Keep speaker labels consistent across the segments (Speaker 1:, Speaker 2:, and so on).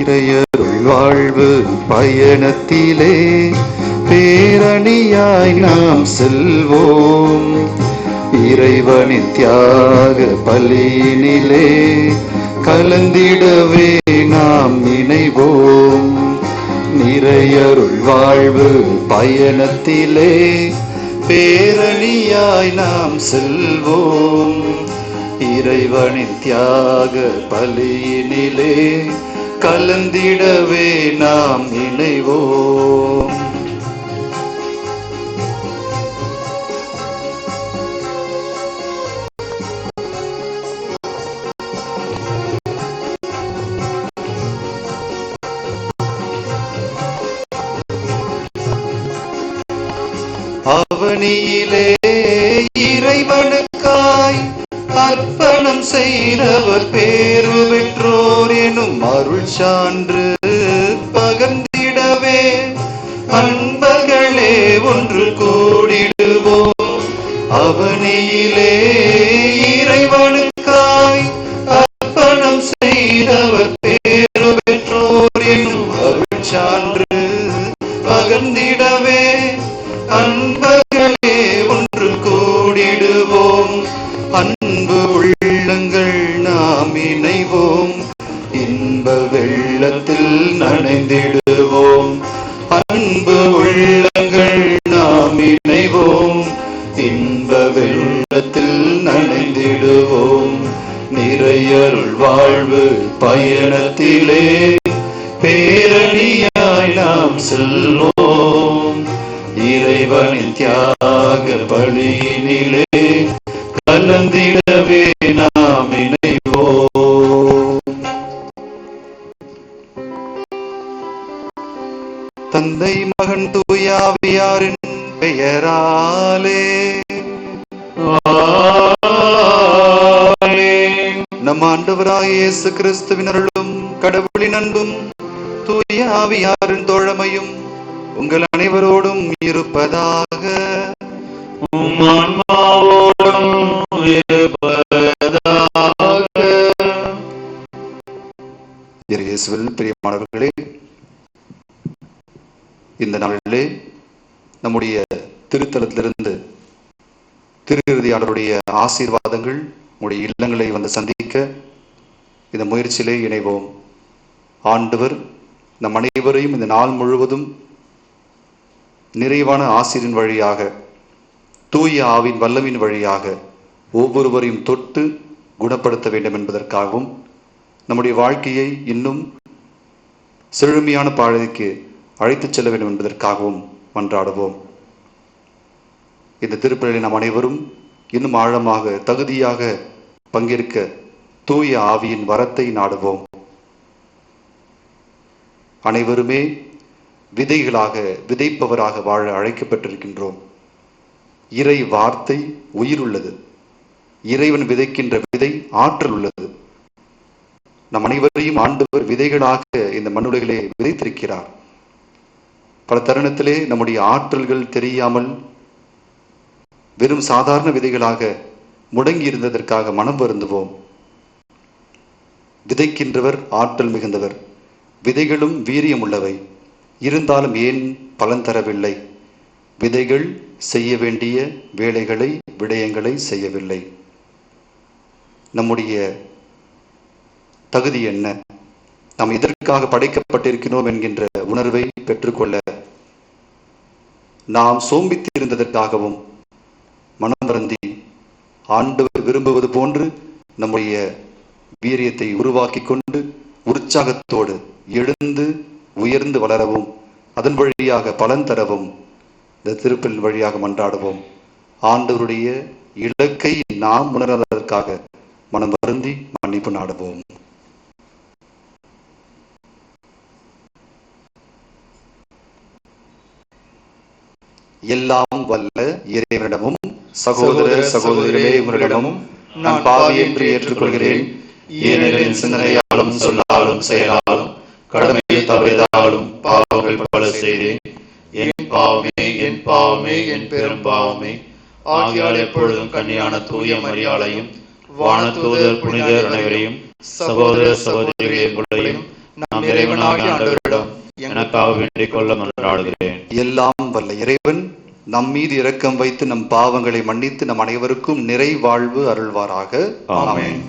Speaker 1: இறையருள் வாழ்வு பயணத்திலே பேரணியாய் நாம் செல்வோம். இறைவனின் தியாக பலியினிலே கலந்திடவே நாம் இணைவோம். நிறையருள் வாழ்வு பயணத்திலே பேரணியாய் நாம் செல்வோம். இறைவனின் தியாக பலியினிலே கலந்திடவே நாம் இணைவோம். அவனியிலே இறைவனுக்காய் அர்ப்பணம் செய்தவர் பேரு பெற்றோர் எனும் அருள் சான்று பகர்ந்திடவே அன்பர்களே ஒன்று கூடிடுவோம். அவனியிலே இறைவனுக்காய் அர்ப்பணம் செய்தவர் பேரு பெற்றோர் எனும் அருள் சான்று பகர்ந்திடவே அன்பர்களே ஒன்று கூடிடுவோம். அன்பு உள்ளங்கள் நாம் இணைவோம். இன்ப வெள்ளத்தில் நனைந்திடுவோம். அன்பு உள்ளங்கள் நாம் இணைவோம். இன்ப வெள்ளத்தில் நனைந்திடுவோம். நிறையருள் வாழ்வு பயணத்திலே பேரணியாய் நாம் செல்வோம். இறைவனின் தியாக பலியினிலே கலந்திடவே நாம் இணைவோம். தந்தை மகன் தூய ஆவியாரின் பெயராலே நம் ஆண்டவராகிய இயேசு கிறிஸ்துவின் அருளும் கடவுளின் அன்பும் தூய ஆவியாரின் தோழமையும் உங்கள் அனைவரோடும் இருப்பதாக. பிரியமானவர்களே, இந்த நாளிலே நம்முடைய திருத்தலத்திலிருந்து திருஇறுதியாளருடைய ஆசீர்வாதங்கள் நம்முடைய இல்லங்களை வந்து சந்திக்க இந்த முயற்சியிலே இணைவோம். ஆண்டவர் நம் அனைவரையும் இந்த நாள் முழுவதும் நிறைவான ஆசீரின் வழியாக தூய ஆவின் வல்லமின் வழியாக ஒவ்வொருவரையும் தொட்டு குணப்படுத்த வேண்டும் என்பதற்காகவும் நம்முடைய வாழ்க்கையை இன்னும் செழுமையான பாதைக்கு அழைத்துச் செல்ல வேண்டும் என்பதற்காகவும் மன்றாடுவோம். இந்த திருப்பலியில் நாம் அனைவரும் இன்னும் ஆழமாக தகுதியாக பங்கேற்க தூய ஆவியின் வரத்தை நாடுவோம். அனைவருமே விதைகளாக விதைப்பவராக வாழ அழைக்கப்பட்டிருக்கின்றோம். இறை வார்த்தை உயிர் உள்ளது. இறைவன் விதைக்கின்ற விதை ஆற்றல் உள்ளது. நம் அனைவரையும் ஆண்டவர் விதைகளாக இந்த மண்ணுலகிலே விதைத்திருக்கிறார். பல தருணத்திலே நம்முடைய ஆற்றல்கள் தெரியாமல் வெறும் சாதாரண விதைகளாக முடங்கி இருந்ததற்காக மனம் வருந்துவோம். விதைக்கின்றவர் ஆற்றல் மிகுந்தவர். விதைகளும் வீரியம் உள்ளவை. இருந்தாலும் ஏன் பலன் தரவில்லை? விதைகள் செய்ய வேண்டிய வேலைகளை விடயங்களை செய்யவில்லை. நம்முடைய தகுதி என்ன? நாம் இதற்காக படைக்கப்பட்டிருக்கிறோம் என்கின்ற உணர்வை பெற்றுக்கொள்ள நாம் சோம்பித்து இருந்ததற்காகவும் மனம் வருந்தி ஆண்டவர் விரும்புவது போன்று நம்முடைய வீரியத்தை உருவாக்கி கொண்டு உற்சாகத்தோடு எழுந்து உயர்ந்து வளரவும் அதன் வழியாக பலன் தரவும் இந்த திருப்பல் வழியாக மன்றாடுவோம். ஆண்டவருடைய இலக்கை நாம் உணர்வதற்காக மனம் வருந்தி மன்னிப்பு நாடுவோம். எல்லாம் வல்ல இறைவனிடமும் சகோதர சகோதரிகளே உங்களிடமும் நான் பாவி என்று ஏற்றுக்கொள்கிறேன். ஏனெனில் சிந்தனையாலும் சொல்லாலும் செயலாலும் கடமையை தவறியதாலும் பாவங்கள் பல செய்தேன். என் பாவமே என் பாவமே என் பெரும் பாவமே. ஆகியால் எப்பொழுதும் கன்னியான தூய மரியாளையும் வானதூதர் புனிதர் அனைவரையும் சகோதர சகோதரிகளே உங்களையும் நம் இறைவனாகிய ஆண்டவரிடம் எனக்காக வேண்டிக் கொள்ள மன்றாடுகிறேன். எல்லாம் வல்ல இறைவன் நம் மீது இரக்கம் வைத்து நம் பாவங்களை மன்னித்து நம் அனைவருக்கும் நிறை வாழ்வு அருள்வாராக. ஆமென்.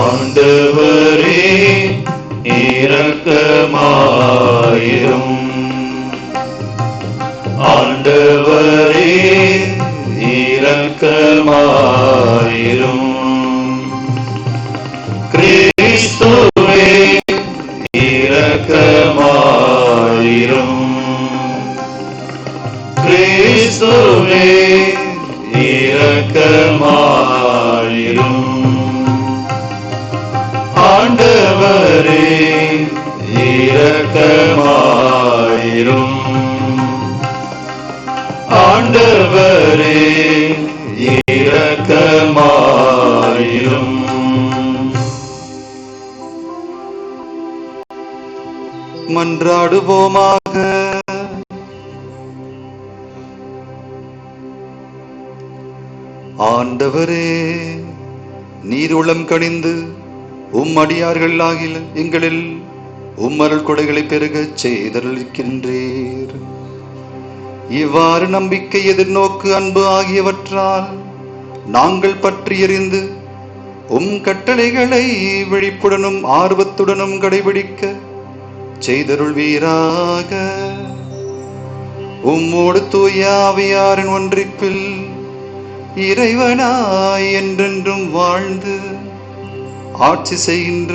Speaker 1: ஆண்டவரே இரக்கமாயிரும். ஆண்டவரே இரக்கமாயிரும். கிறிஸ்துவே இரக்கமாயிரும். கிறிஸ்துவே இரக்கமாயிரும். ஆண்டவரே இரக்கமாயிரும். ஆண்டவரே இரக்கமாயிரும். மன்றாடுவோமாக. ஆண்டவரே, நீர் உளம் கனிந்து அடியார்கள் ஆகிய எங்களில் அருள் கொடைகளை பெருகச் செய்தருளிக்கின்றீர். இவ்வாறு நம்பிக்கை, எதிர்நோக்கு, அன்பு ஆகியவற்றால் நாங்கள் பற்றி எறிந்து கட்டளைகளை விழிப்புடனும் ஆர்வத்துடனும் கடைபிடிக்க செய்தருள்வீராக. உம்மோடு தூய ஆவியாரின் ஒன்றிப்பில் இறைவனாய் என்றென்றும் வாழ்ந்து ஆட்சி செய்கின்ற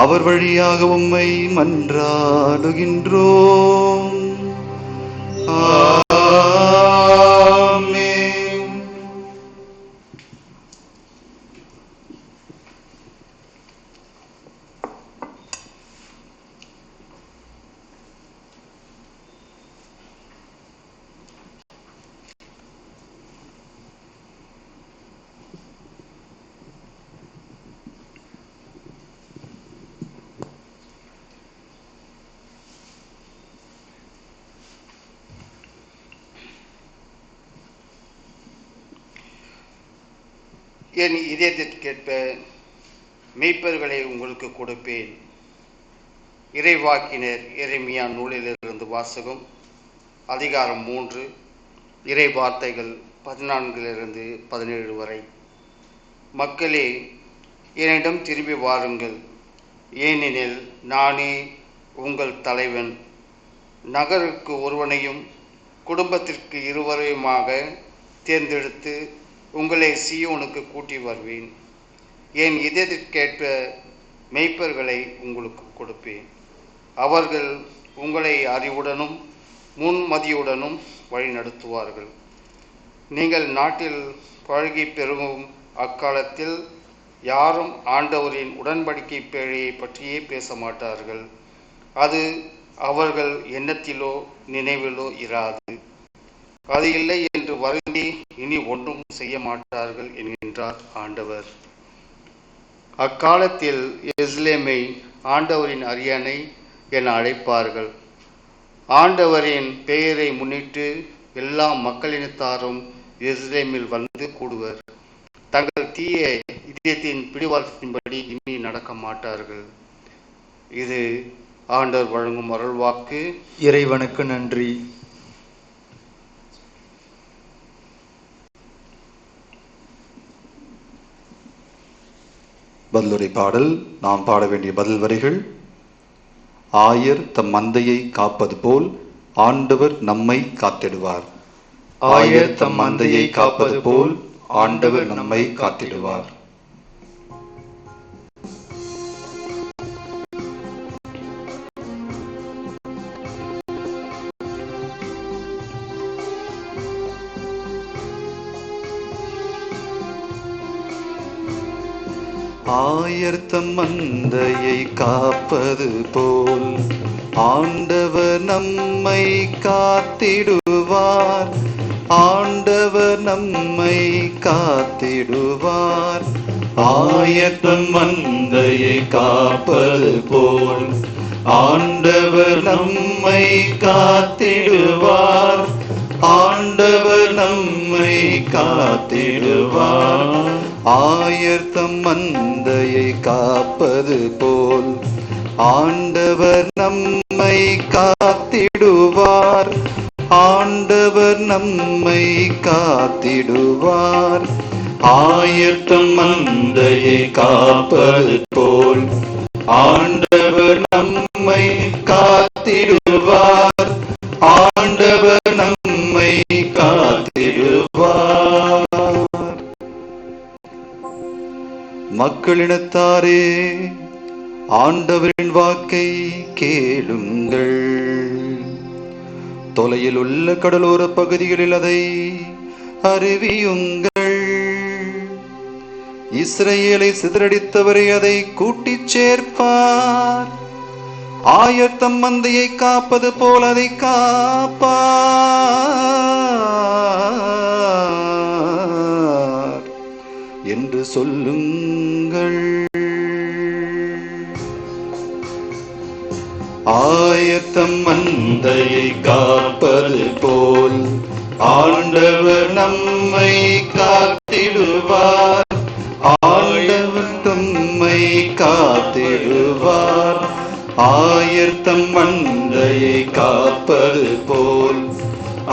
Speaker 1: அவர் வழியாக உம்மை மன்றாடுகின்றோம். ஆமென்.
Speaker 2: என் இதயத்திற்கேற்ப மெய்ப்பர்களை உங்களுக்கு கொடுப்பேன். இறைவாக்கினர் எரேமியா நூலிலிருந்து வாசகம். அதிகாரம் 3, இறை வார்த்தைகள் 14-17 வரை. மக்களே, என்னிடம் திரும்பி வாருங்கள், ஏனெனில் நானே உங்கள் தலைவன். நகருக்கு ஒருவனையும் குடும்பத்திற்கு இருவரையுமாக தேர்ந்தெடுத்து உங்களை சீயோனுக்கு கூட்டி வருவேன். என் இதயத்திற்கேற்ப மெய்ப்பர்களை உங்களுக்கு கொடுப்பேன். அவர்கள் உங்களை அறிவுடனும் முன்மதியுடனும் வழிநடத்துவார்கள். நீங்கள் நாட்டில் பழகி பெருகும் அக்காலத்தில் யாரும் ஆண்டவரின் உடன்படிக்கை பேழையை பற்றியே பேச மாட்டார்கள். அது அவர்கள் எண்ணத்திலோ நினைவிலோ இராது. அது இல்லை என்று வருந்தி இனி ஒன்றும் செய்ய மாட்டார்கள் என்கின்றார் ஆண்டவர். அக்காலத்தில் எருசலேமை ஆண்டவரின் அரியணை என அழைப்பார்கள். ஆண்டவரின் பெயரை முன்னிட்டு எல்லா மக்களினத்தாரும் எருசலேமில் வந்து கூடுவர். தங்கள் தீய இதயத்தின் பிடிவாதத்தின்படி இனி நடக்க மாட்டார்கள். இது ஆண்டவர் வழங்கும் அருள்வாக்கு.
Speaker 1: இறைவனுக்கு நன்றி. பதிலுரை பாடல். நாம் பாட வேண்டிய பதில் வரிகள். ஆயர் தம் மந்தையை காப்பது போல் ஆண்டவர் நம்மை காத்திடுவார். ஆயர் தம் மந்தையை காப்பது போல் ஆண்டவர் நம்மை காத்திடுவார். ஆயர் தம் மந்தையை காப்பது போல் ஆண்டவர் நம்மை காத்திடுவார். ஆண்டவர் நம்மை காத்திடுவார். ஆயர் தம் மந்தையை காப்பது போல் ஆண்டவர் நம்மை காத்திடுவார். ஆண்டவர் நம்மை காத்திடுவார். ஆயர்தம் மந்தையை காப்பது போல் ஆண்டவர் நம்மை காத்திடுவார். ஆண்டவர் நம்மை காத்திடுவார். ஆயர்தம் மந்தையை காப்பது போல் ஆண்டவர் நம்மை காத்திடுவார். ஆண்டவர் நம்மை காத்திடுவார். மக்களினத்தாரே, ஆண்டவரின் வாக்கை கேளுங்கள். தொலையில் உள்ள கடலோர பகுதிகளில் அதை அறிவியுங்கள். இஸ்ரேலை சிதறடித்தவரை அதை கூட்டிச் சேர்ப்பார். ஆயர்தம் மந்தையை காப்பது போல் அதை காப்பார் என்று சொல்லுங்கள். ஆயர்தம் மந்தையை காப்பது போல் ஆண்டவர் நம்மை காத்திடுவார். ஆண்டவர் தம்மை காத்திடுவார். ஆயர்தம் மந்தையை காப்பது போல்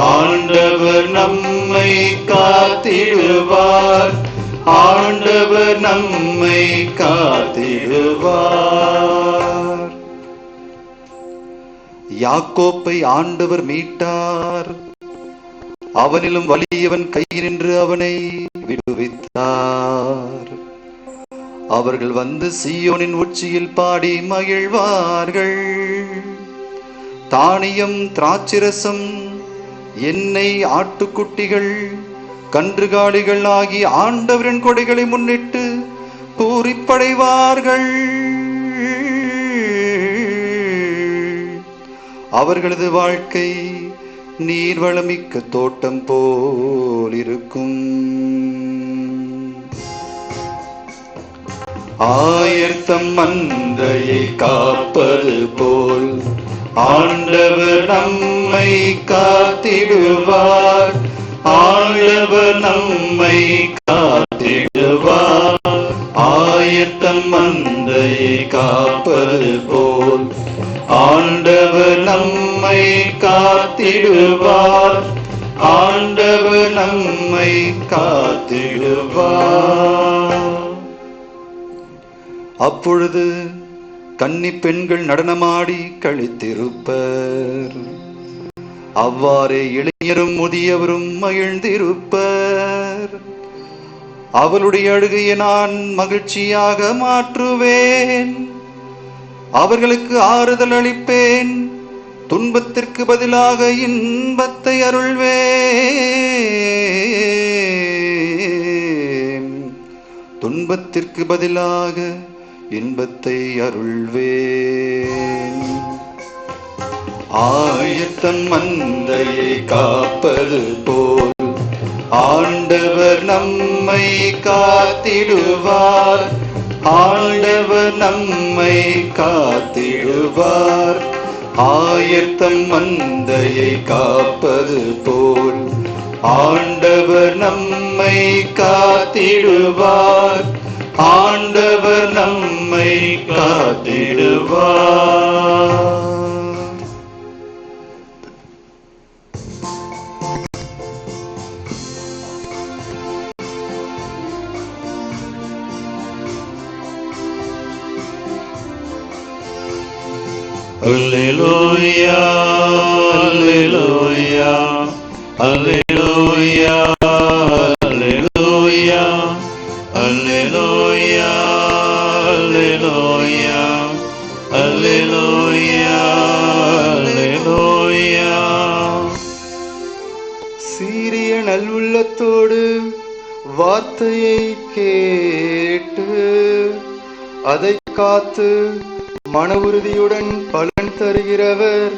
Speaker 1: ஆண்டவர் நம்மை காத்திடுவார். ஆண்டவர் நம்மை காத்திடுவார். யாக்கோப்பை ஆண்டவர் மீட்டார். அவனிலும் வலியவன் கையினின்று அவனை விடுவித்தார். அவர்கள் வந்து சீயோனின் உச்சியில் பாடி மகிழ்வார்கள். தானியம், திராட்சரசம், எண்ணெய், ஆட்டுக்குட்டிகள், கன்றுகாலிகள் ஆகிய ஆண்டவரின் கொடைகளை முன்னிட்டு பூரிப்படைவார்கள். அவர்களது வாழ்க்கை நீர்வளமிக்க தோட்டம் போல் இருக்கும். ஆயர்தம் மந்தையை காப்பது போல் ஆண்டவர் நம்மை காத்திடுவார். ஆண்டவர் நம்மை காத்திடுவார். ஆயர்தம் மந்தையை காப்பது போல் ஆண்டவர் நம்மை காத்திடுவார். ஆண்டவர் நம்மை காத்திடுவார். அப்பொழுது கன்னி பெண்கள் நடனமாடி களித்திருப்பர். அவ்வாறே இளைஞரும் முதியவரும் மகிழ்ந்திருப்பர். அவளுடைய அழுகையை நான் மகிழ்ச்சியாக மாற்றுவேன். அவர்களுக்கு ஆறுதல் அளிப்பேன். துன்பத்திற்கு பதிலாக இன்பத்தை அருள்வேன். துன்பத்திற்கு பதிலாக இன்பத்தை அருள்வேன். ஆயர்தம் மந்தையை காப்பது போல் ஆண்டவர் நம்மை காத்திடுவார். ஆண்டவர் நம்மை காத்திடுவார். ஆயர்தம் மந்தையை காப்பது போல் ஆண்டவர் நம்மை காத்திடுவார். ஆண்டவர் நம்மை காத்திடுவார்.
Speaker 3: Alleluia, alleluia, alleluia, alleluia, alleluia, alleluia, alleluia, alleluia.
Speaker 1: சீரிய நல்லுள்ளத்தோடு வார்த்தையை கேட்டு அதை காத்து மன உறுதியுடன் பலன் தருகிறவர்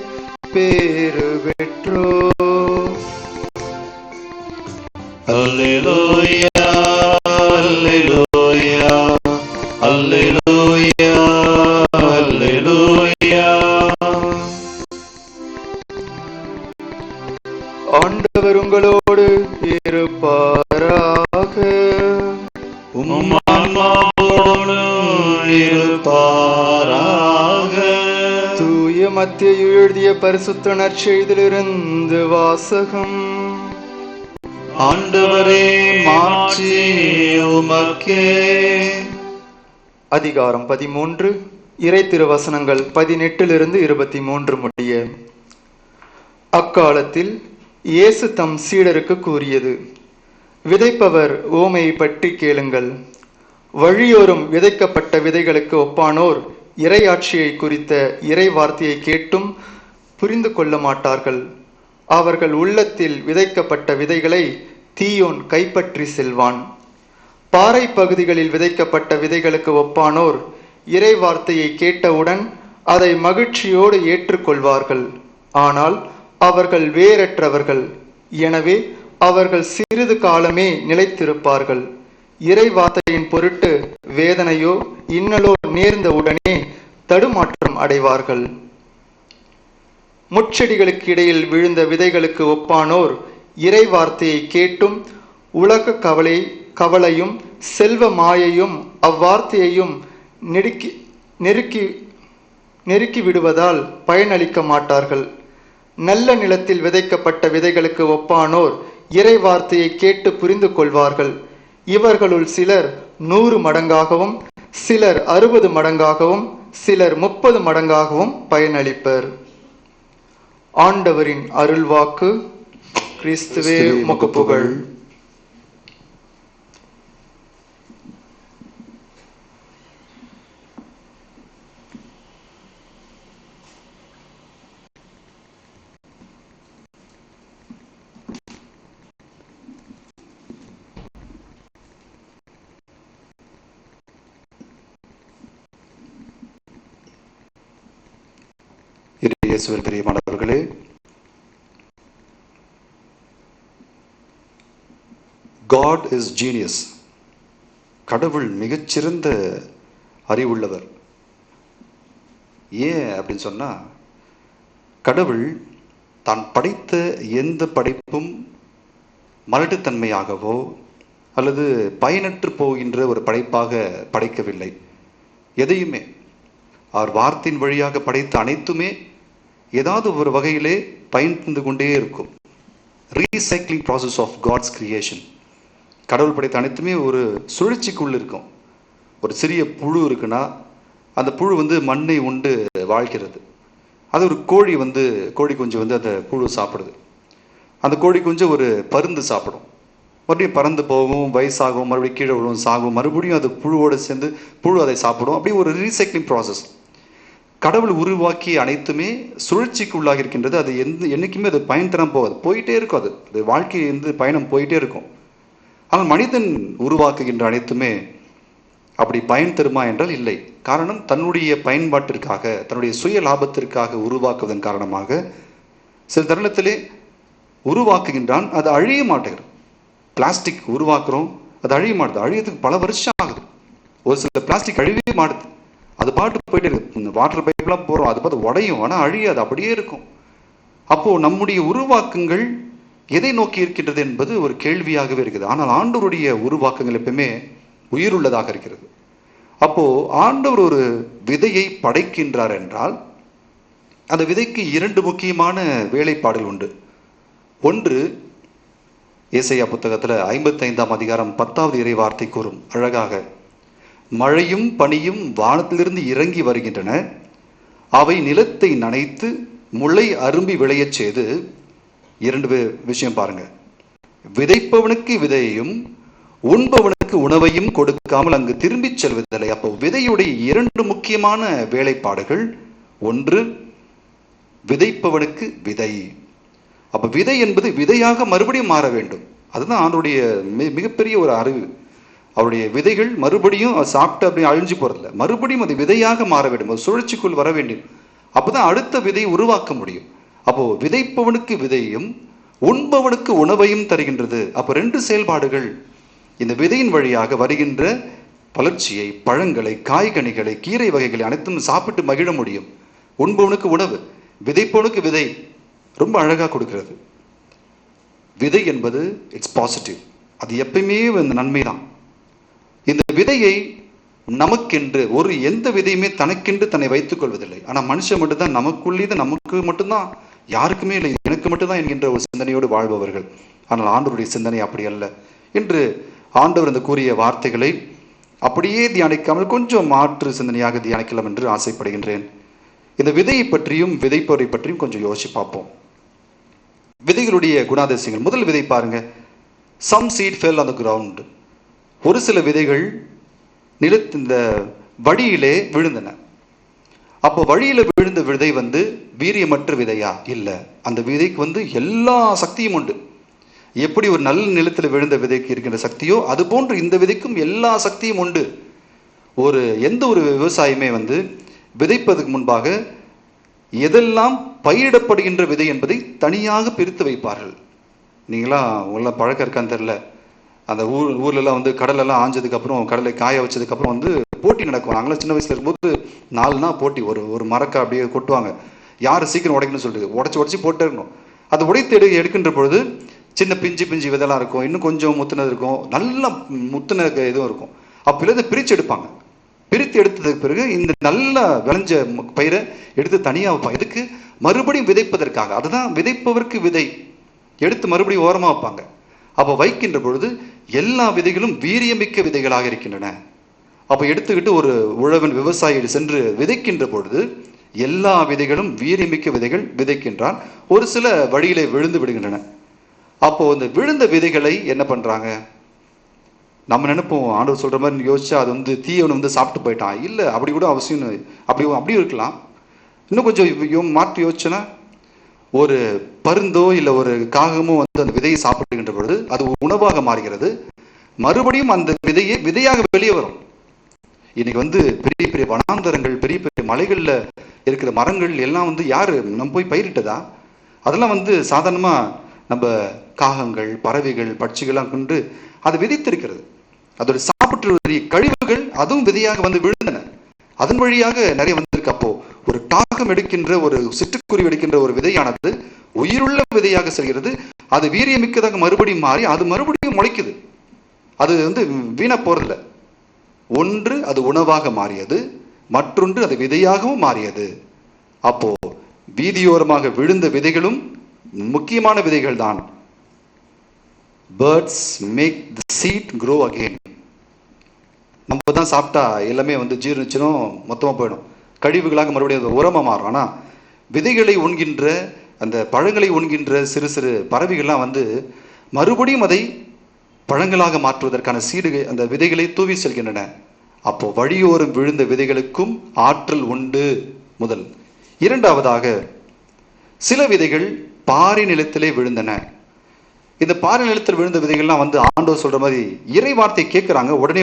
Speaker 1: பேறு பெற்றோ.
Speaker 3: Alleluia, alleluia, alleluia, alleluia.
Speaker 1: ஆண்டவர் உங்களோடு இருப்பாராக.
Speaker 3: மத்தேயு எழுதிய பரிசுத்த நற்செய்தியிலிருந்து வாசகம்.
Speaker 1: ஆண்டவரே, மாட்சி உமக்கே.
Speaker 3: அதிகாரம் 13, இறை திருவசனங்கள் 18 23 முடிய. அக்காலத்தில் இயேசு தம் சீடருக்கு கூறியது: விதைப்பவர் ஓமையை பற்றி கேளுங்கள். வழியோரும் விதைக்கப்பட்ட விதைகளுக்கு ஒப்பானோர் இறையாட்சியை குறித்த இறை வார்த்தையை கேட்டும் புரிந்து கொள்ள மாட்டார்கள். அவர்கள் உள்ளத்தில் விதைக்கப்பட்ட விதைகளை தீயோன் கைப்பற்றி செல்வான். பாறை பகுதிகளில் விதைக்கப்பட்ட விதைகளுக்கு ஒப்பானோர் இறை வார்த்தையை கேட்டவுடன் அதை மகிழ்ச்சியோடு ஏற்றுக்கொள்வார்கள். ஆனால் அவர்கள் வேரற்றவர்கள், எனவே அவர்கள் சிறிது காலமே நிலைத்திருப்பார்கள். இறை வார்த்தையின் பொருட்டு வேதனையோ இன்னலோ நேர்ந்த உடனே தடுமாற்றம் அடைவார்கள். முட்செடிகளுக்கு இடையில் விழுந்த விதைகளுக்கு ஒப்பானோர் இறை வார்த்தையை கேட்டும் உலக கவலையும் செல்வ மாயையும் அவ்வார்த்தையையும் நெருக்கி விடுவதால் பயனளிக்க மாட்டார்கள். நல்ல நிலத்தில் விதைக்கப்பட்ட விதைகளுக்கு ஒப்பானோர் இறை வார்த்தையை கேட்டு புரிந்து கொள்வார்கள். இவர்களுள் சிலர் 100 மடங்காகவும், சிலர் 60 மடங்காகவும், சிலர் 30 மடங்காகவும் பயனளிப்பர். ஆண்டவரின் அருள்வாக்கு. கிறிஸ்துவே உமக்கு புகழ்.
Speaker 1: இயேசுவில் பிரியமானவர்களே, God is genius. கடவுள் மிகச்சிறந்த அறிவுள்ளவர். ஏன் அப்படின்னு சொன்னா, கடவுள் தான் படைத்த எந்த படைப்பும் மலட்டுத்தன்மையாகவோ அல்லது பயனற்று போகின்ற ஒரு படைப்பாக படைக்கவில்லை. எதையுமே அவர் வார்த்தையின் வழியாக படைத்த அனைத்துமே ஏதாவது ஒரு வகையிலே பயன் தந்து கொண்டே இருக்கும். Recycling process of God's creation. கடவுள் படைத்த அனைத்துமே ஒரு சுழற்சிக்குள் இருக்கும். ஒரு சிறிய புழு இருக்குன்னா அந்த புழு மண்ணை உண்டு வாழ்கிறது. அது ஒரு கோழி குஞ்சு அந்த புழு சாப்பிடுது. அந்த கோழி குஞ்சு ஒரு பருந்து சாப்பிடும். மறுபடியும் பறந்து போகும், வயசாகும், மறுபடியும் கீழே விழுவும், சாகும், மறுபடியும் அது புழுவோடு சேர்ந்து புழு அதை சாப்பிடும். அப்படி ஒரு ரீசைக்ளிங் ப்ராசஸ். கடவுள் உருவாக்கிய அனைத்துமே சுழற்சிக்கு உள்ளாகி இருக்கின்றது. அது என்னைக்குமே அது பயன் தரம் போகாது, போயிட்டே இருக்கும். அது வாழ்க்கை பயணம் போயிட்டே இருக்கும். ஆனால் மனிதன் உருவாக்குகின்ற அனைத்துமே அப்படி பயன் தருமா என்றால் இல்லை. காரணம், தன்னுடைய பயன்பாட்டிற்காக, தன்னுடைய சுய லாபத்திற்காக உருவாக்குவதன் காரணமாக சில தருணத்திலே உருவாக்குகின்றான், அது அழிய மாட்டேங்கிறது. பிளாஸ்டிக் உருவாக்குறோம், அது அழிய மாட்டுது. அழியதுக்கு பல வருஷம் ஆகுது. ஒரு சில பிளாஸ்டிக் அழிவே மாட்டுது. அது பாட்டு போயிட்டே இருக்கு. இந்த வாட்டர் பைப்லாம் போகிறோம், அது பார்த்து உடையும், ஆனால் அழியாது, அப்படியே இருக்கும். அப்போ நம்முடைய உருவாக்கங்கள் எதை நோக்கி இருக்கின்றது என்பது ஒரு கேள்வியாகவே இருக்குது. ஆனால் ஆண்டவருடைய உருவாக்கங்கள் எப்பவுமே உயிருள்ளதாக இருக்கிறது. அப்போ ஆண்டவர் ஒரு விதையை படைக்கின்றார் என்றால் அந்த விதைக்கு 2 முக்கியமான வேலைப்பாடுகள் உண்டு. ஒன்று, ஏசாயா புத்தகத்துல 55ஆம் அதிகாரம் 10வது இறை வார்த்தை கூறும் அழகாக: மழையும் பனியும் வானத்திலிருந்து இறங்கி வருகின்றன, அவை நிலத்தை நனைத்து முளை அரும்பி விளையச் செய்து. 2 விஷயம் பாருங்க: விதைப்பவனுக்கு விதையையும் உண்பவனுக்கு உணவையும் கொடுக்காமல் அங்கு திரும்பி செல்வதில்லை. அப்போ விதையுடைய 2 முக்கியமான வேலைப்பாடுகள். ஒன்று, விதைப்பவனுக்கு விதை. அப்ப விதை என்பது விதையாக மறுபடியும் மாற வேண்டும். அதுதான் ஆண்டுடைய மிகப்பெரிய ஒரு அறிவு. அவருடைய விதைகள் மறுபடியும் சாப்பிட்டு அப்படி அழிஞ்சு போறதில்லை, மறுபடியும் அது விதையாக மாற வேண்டும், அது சுழற்சிக்குள் வர வேண்டும். அப்பதான் அடுத்த விதையை உருவாக்க முடியும். அப்போ விதைப்பவனுக்கு விதையும் உண்பவனுக்கு உணவையும் தருகின்றது. அப்போ 2 செயல்பாடுகள். இந்த விதையின் வழியாக வருகின்ற வளர்ச்சியை, பழங்களை, காய்கனிகளை, கீரை வகைகளை அனைத்தும் சாப்பிட்டு மகிழ முடியும். உண்பவனுக்கு உணவு, விதைப்பவனுக்கு விதை ரொம்ப அழகா கொடுக்கிறது. விதை என்பது இட்ஸ் பாசிட்டிவ், அது எப்பயுமே இந்த நன்மை தான். இந்த விதையை நமக்கென்று ஒரு எந்த விதையுமே தனக்கென்று தன்னை வைத்துக் கொள்வதில்லை. ஆனா மனுஷன் மட்டும்தான் நமக்குள்ளே நமக்கு மட்டும்தான், யாருக்குமே இல்லை, எனக்கு மட்டும்தான் என்கின்ற ஒரு சிந்தனையோடு வாழ்பவர்கள். ஆனால் ஆண்டவருடைய சிந்தனை அப்படி அல்ல என்று ஆண்டவர் அந்த கூறிய வார்த்தைகளை அப்படியே தியானிக்காமல் கொஞ்சம் மாற்று சிந்தனையாக தியானிக்கலாம் என்று ஆசைப்படுகின்றேன். இந்த விதையை பற்றியும் விதைப்பவரை பற்றியும் கொஞ்சம் யோசிச்சு பார்ப்போம். விதைகளுடைய குணாதிசயங்கள். முதல் விதை பாருங்க, some seed fell on the ground. ஒரு சில விதைகள் இந்த வழியிலே விழுந்தன. அப்போ வழியில விழுந்த விதை வீரியமற்ற விதையா? இல்ல, அந்த விதைக்கு எல்லா சக்தியும் உண்டு. எப்படி ஒரு நல்ல நிலத்தில் விழுந்த விதைக்கு இருக்கின்ற சக்தியோ அது போன்று இந்த விதைக்கும் எல்லா சக்தியும் உண்டு. எந்த ஒரு விவசாயமே விதைப்பதற்கு முன்பாக எதெல்லாம் பயிரிடப்படுகின்ற விதை என்பதை தனியாக பிரித்து வைப்பார்கள். உங்கள பழக்கம் இருக்கான்னு தெரியல, அந்த ஊர்லலாம் கடலெல்லாம் ஆஞ்சதுக்கு அப்புறம், கடலை காய வச்சதுக்கு அப்புறம் போட்டி நடக்கும். நாங்களாம் சின்ன வயசுல இருக்கும்போது 4 நாள் போட்டி. ஒரு மரக்கா அப்படியே கொட்டுவாங்க, யாரு சீக்கிரம் உடைக்கணும்னு சொல்லிட்டு உடச்சி போட்டே இருக்கணும். அது உடைத்து எடுக்கின்ற பொழுது சின்ன பிஞ்சு விதெல்லாம் இருக்கும், இன்னும் கொஞ்சம் முத்துனது இருக்கும், நல்லா முத்துன இதுவும் இருக்கும். அப்ப பிரிச்சு எடுப்பாங்க. பிரித்து எடுத்ததுக்கு பிறகு இந்த நல்லா விளைஞ்ச பயிரை எடுத்து தனியா வைப்பாங்க. எதுக்கு? மறுபடியும் விதைப்பதற்காக. அதுதான் விதைப்பவருக்கு விதை எடுத்து மறுபடியும் ஓரமா வைப்பாங்க. அப்ப வைக்கின்ற பொழுது எல்லா விதைகளும் வீரியமிக்க விதைகளாக இருக்கின்றன. அப்ப எடுத்துக்கிட்டு ஒரு உழவன் விவசாயி சென்று விதைக்கின்ற பொழுது எல்லா விதைகளும் வீரியமிக்க விதைகள் விதைக்கின்றான். ஒரு சில வழியிலே விழுந்து விடுகின்றன. அப்போ இந்த விழுந்த விதைகளை என்ன பண்றாங்க? நம்ம நினைப்போம், ஆண்டவர் சொல்ற மாதிரி யோசிச்சா அது தீயவன் சாப்பிட்டு போயிட்டான். இல்ல, அப்படி கூட அவசியம் அப்படி இருக்கலாம். இன்னும் கொஞ்சம் மாற்றி யோசிச்சனா, ஒரு பருந்தோ இல்ல ஒரு காகமோ அந்த விதையை சாப்பிடுகின்ற பொழுது அது உணவாக மாறுகிறது. மறுபடியும் அந்த விதையாக வெளியே வரும். இன்னைக்கு பெரிய பெரிய வனாந்தரங்கள், பெரிய பெரிய மலைகள்ல இருக்கிற மரங்கள் எல்லாம் யாரு நம்ம போய் பயிரிட்டதா? அதெல்லாம் சாதாரணமா நம்ம காகங்கள், பறவைகள், பட்சிகள்லாம் கொண்டு அதை விதைத்திருக்கிறது. அதோட சாப்பிட்டு கழிவுகள் அதுவும் விதையாக விழுந்தன. அதன் வழியாக நிறைய வந்திருக்கு. அப்போ ஒரு காகம் எடுக்கின்ற, ஒரு சிட்டுக்குருவி எடுக்கின்ற ஒரு விதையானது உயிருள்ள விதையாக செல்கிறது. அது வீரியமிக்கதாக மறுபடியும் மாறி அது மறுபடியும் முளைக்குது. அது வீணா போறதில்ல. ஒன்று அது உணவாக மாறியது, மற்றொன்று அது விதையாகவும் மாறியது. அப்போ வீதியோரமாக விழுந்த விதைகளும் முக்கியமான விதைகள் தான். Birds make the seed grow again. நம்ம தான் சாப்பிட்டா எல்லாமே ஜீரணிச்சிடும், மொத்தமா போயிடும், கழிவுகளாக மறுபடியும் உரமா மாறும். ஆனா விதைகளை உண்கின்ற, அந்த பழங்களை உண்கின்ற சிறு சிறு பறவைகள்லாம் மறுபடியும் அதை பழங்களாக மாற்றுவதற்கான சீடுகள், அந்த விதைகளை தூவி செல்கின்றன. அப்போ வழியோரம் விழுந்த விதைகளுக்கும் ஆற்றல் உண்டு. முதல். இரண்டாவதாக, சில விதைகள் பாறை நிலத்திலே விழுந்தன. இந்த பாறை நிலத்தில் விழுந்த விதைகள்லாம் ஆண்டவர் சொல்ற மாதிரி இறை வார்த்தை கேட்கிறாங்க, உடனே